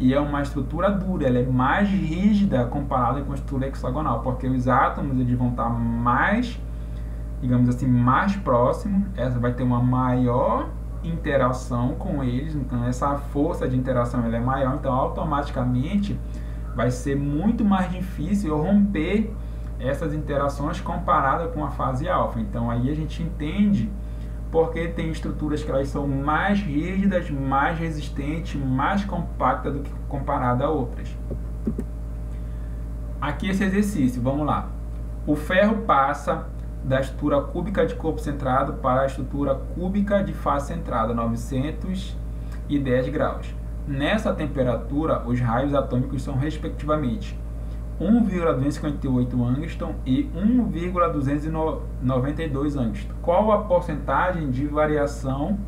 Speaker 1: E é uma estrutura dura, ela é mais rígida comparada com a estrutura hexagonal, porque os átomos eles vão estar mais, digamos assim, mais próximos, essa vai ter uma maior interação com eles, então essa força de interação ela é maior, então automaticamente vai ser muito mais difícil eu romper essas interações comparada com a fase alfa. Então aí a gente entende porque tem estruturas que elas são mais rígidas, mais resistentes, mais compactas do que comparada a outras. Aqui esse exercício, vamos lá. O ferro passa da estrutura cúbica de corpo centrado para a estrutura cúbica de face centrada, 910 graus. Nessa temperatura, os raios atômicos são respectivamente 1,258 angstrom e 1,292 angstrom. Qual a porcentagem de variação,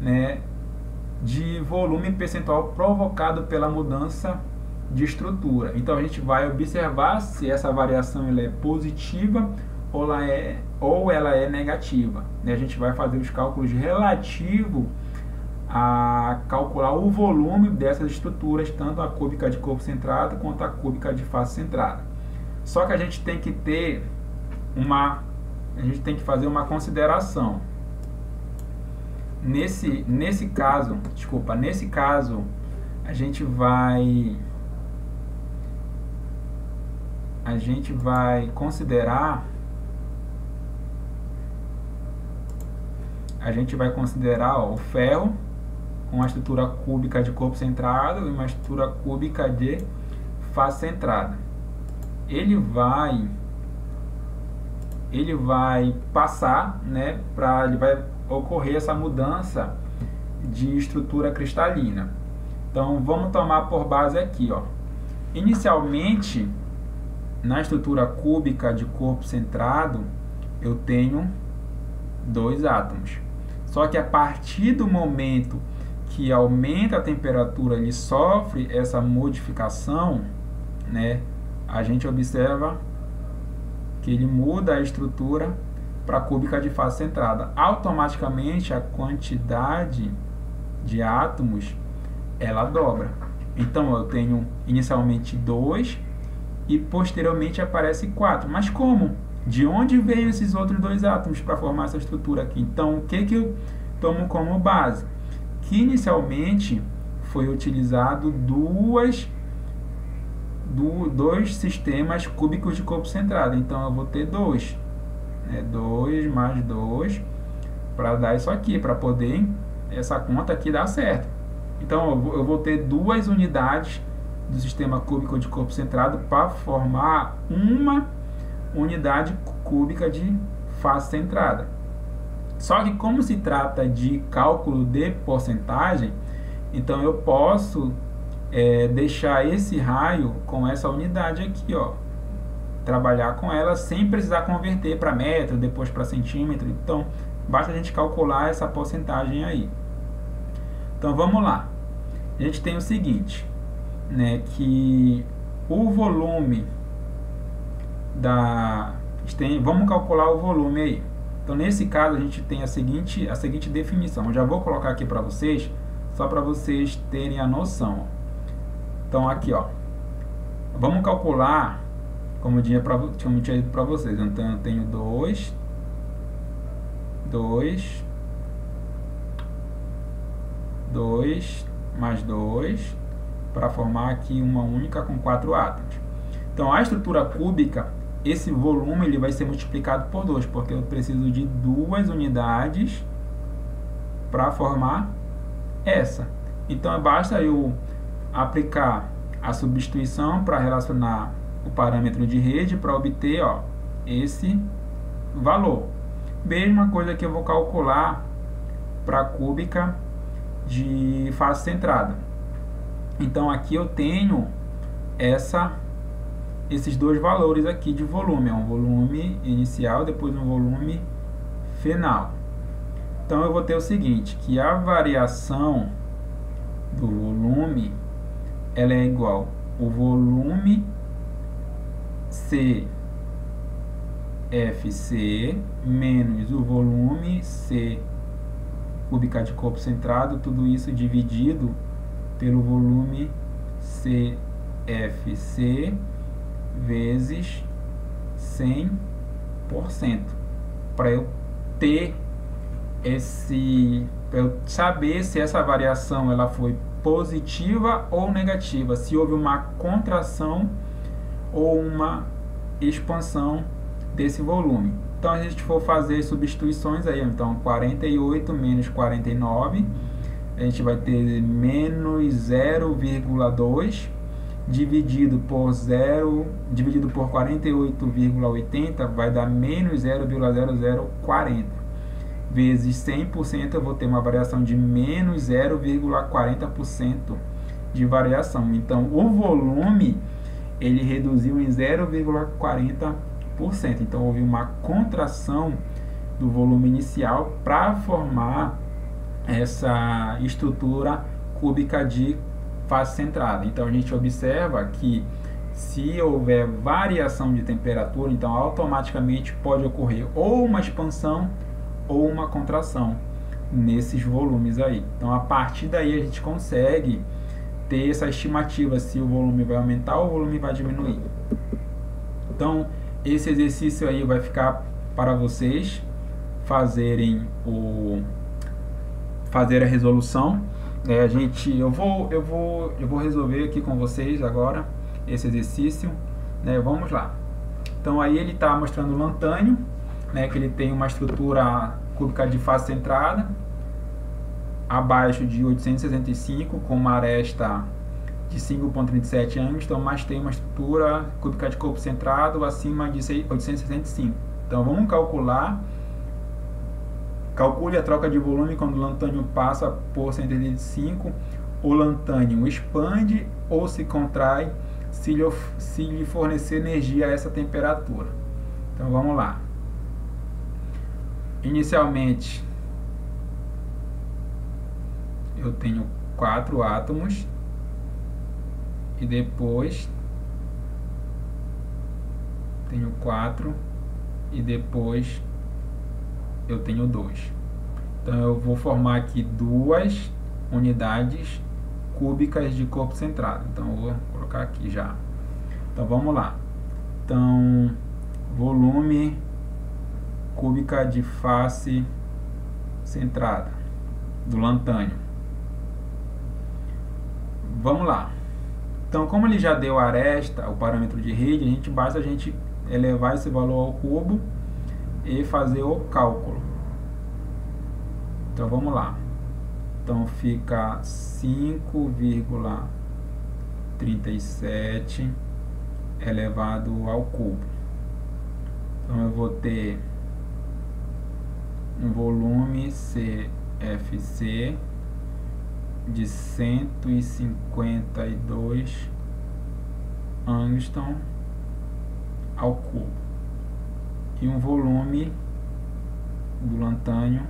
Speaker 1: né, de volume percentual provocado pela mudança de estrutura? Então a gente vai observar se essa variação ela é positiva ou ela é negativa. A gente vai fazer os cálculos relativos a calcular o volume dessas estruturas, tanto a cúbica de corpo centrado quanto a cúbica de face centrada. Só que a gente tem que ter fazer uma consideração. Nesse caso, a gente vai considerar o ferro com uma estrutura cúbica de corpo centrado e uma estrutura cúbica de face centrada. Ele vai passar, né, ele vai ocorrer essa mudança de estrutura cristalina. Então vamos tomar por base aqui, ó. Inicialmente, na estrutura cúbica de corpo centrado, eu tenho 2 átomos. Só que a partir do momento que aumenta a temperatura, ele sofre essa modificação, né? A gente observa que ele muda a estrutura para a cúbica de face centrada. Automaticamente a quantidade de átomos ela dobra. Então eu tenho inicialmente 2 e posteriormente aparece 4. Mas como? De onde veio esses outros 2 átomos para formar essa estrutura aqui? Então o que eu tomo como base? Que inicialmente foi utilizado dois sistemas cúbicos de corpo centrado. Então eu vou ter 2, né? 2 mais 2 para dar isso aqui, para poder essa conta aqui dar certo. Então eu vou ter 2 unidades do sistema cúbico de corpo centrado para formar uma unidade cúbica de face centrada. Só que como se trata de cálculo de porcentagem, então eu posso deixar esse raio com essa unidade aqui, ó, trabalhar com ela sem precisar converter para metro, depois para centímetro. Então basta a gente calcular essa porcentagem aí. Então vamos lá. A gente tem o seguinte, né, que o volume vamos calcular o volume aí. Então nesse caso a gente tem a seguinte definição. Eu já vou colocar aqui para vocês, só para vocês terem a noção. Então aqui, ó, vamos calcular como eu tinha dito para vocês. Então eu tenho 2 mais 2 para formar aqui uma única com 4 átomos. Então a estrutura cúbica, esse volume ele vai ser multiplicado por 2, porque eu preciso de 2 unidades para formar essa. Então basta eu aplicar a substituição para relacionar o parâmetro de rede para obter, ó, esse valor. Mesma coisa que eu vou calcular para a cúbica de face centrada. Então aqui eu tenho esses 2 valores aqui de volume, é um volume inicial, depois um volume final. Então eu vou ter o seguinte, que a variação do volume ela é igual o volume CFC menos o volume C cúbica de corpo centrado, tudo isso dividido pelo volume CFC vezes 100%, para eu ter para eu saber se essa variação ela foi positiva ou negativa, se houve uma contração ou uma expansão desse volume. Então, a gente for fazer substituições aí, então 48 menos 49, a gente vai ter menos 0,2 dividido por 48,80 vai dar menos 0,0040 vezes 100%, eu vou ter uma variação de menos 0,40% de variação. Então, o volume ele reduziu em 0,40%. Então, houve uma contração do volume inicial para formar essa estrutura cúbica de face centrada. Então, a gente observa que se houver variação de temperatura, então automaticamente pode ocorrer ou uma expansão ou uma contração nesses volumes aí. Então, a partir daí a gente consegue ter essa estimativa se o volume vai aumentar ou o volume vai diminuir. Então, esse exercício aí vai ficar para vocês fazerem fazer a resolução. Eu vou resolver aqui com vocês agora esse exercício. Vamos lá. Então, aí ele está mostrando o lantânio, que ele tem uma estrutura cúbica de face centrada abaixo de 865 com uma aresta de 5,37 Angstrom, mas tem uma estrutura cúbica de corpo centrado acima de 865. Então, vamos calcular. Calcule a troca de volume quando o lantânio passa por 185. O lantânio expande ou se contrai se lhe fornecer energia a essa temperatura. Então, vamos lá. Inicialmente, eu tenho 4 átomos e depois tenho 4 e depois eu tenho 2. Então, eu vou formar aqui 2 unidades cúbicas de corpo centrado. Então, eu vou colocar aqui já. Então, vamos lá. Então, volume cúbica de face centrada do lantânio. Vamos lá. Então, como ele já deu a aresta, o parâmetro de rede, basta a gente elevar esse valor ao cubo e fazer o cálculo. Então, vamos lá. Então, fica 5,37 elevado ao cubo. Então, eu vou ter um volume CFC de 152 Angstrom ao cubo e um volume do lantânio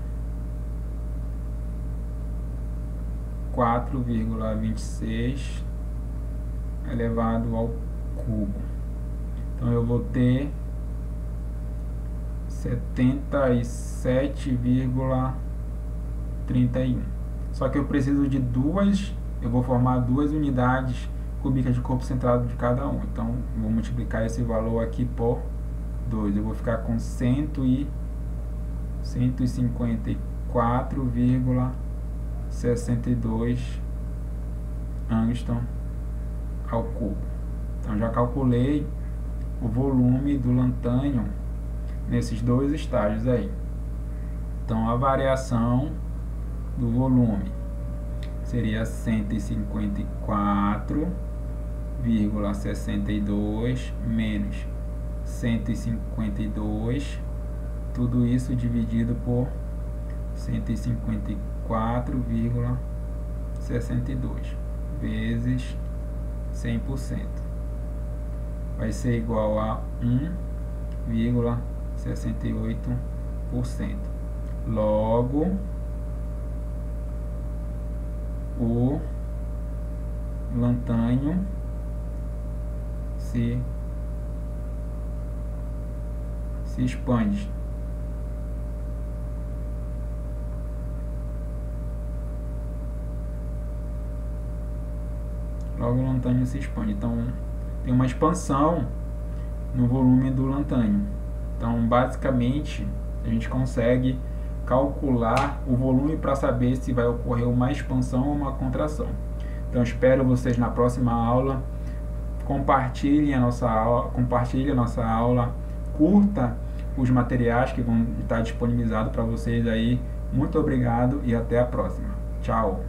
Speaker 1: 4,26 elevado ao cubo. Então, eu vou ter 77,31. Só que eu preciso de eu vou formar 2 unidades cúbicas de corpo centrado de cada um. Então, vou multiplicar esse valor aqui por 2. Eu vou ficar com 154,62 Angstrom ao cubo. Então, já calculei o volume do lantânio nesses 2 estágios aí. Então, a variação do volume seria 154,62 menos 152, tudo isso dividido por 154,62 vezes 100%. Vai ser igual a 1,68%. Logo, o lantânio se expande. Logo, o lantânio se expande. Então, tem uma expansão no volume do lantânio. Então, basicamente, a gente consegue calcular o volume para saber se vai ocorrer uma expansão ou uma contração. Então, espero vocês na próxima aula compartilhe a nossa aula, curta os materiais que vão estar disponibilizados para vocês aí. Muito obrigado e até a próxima. Tchau!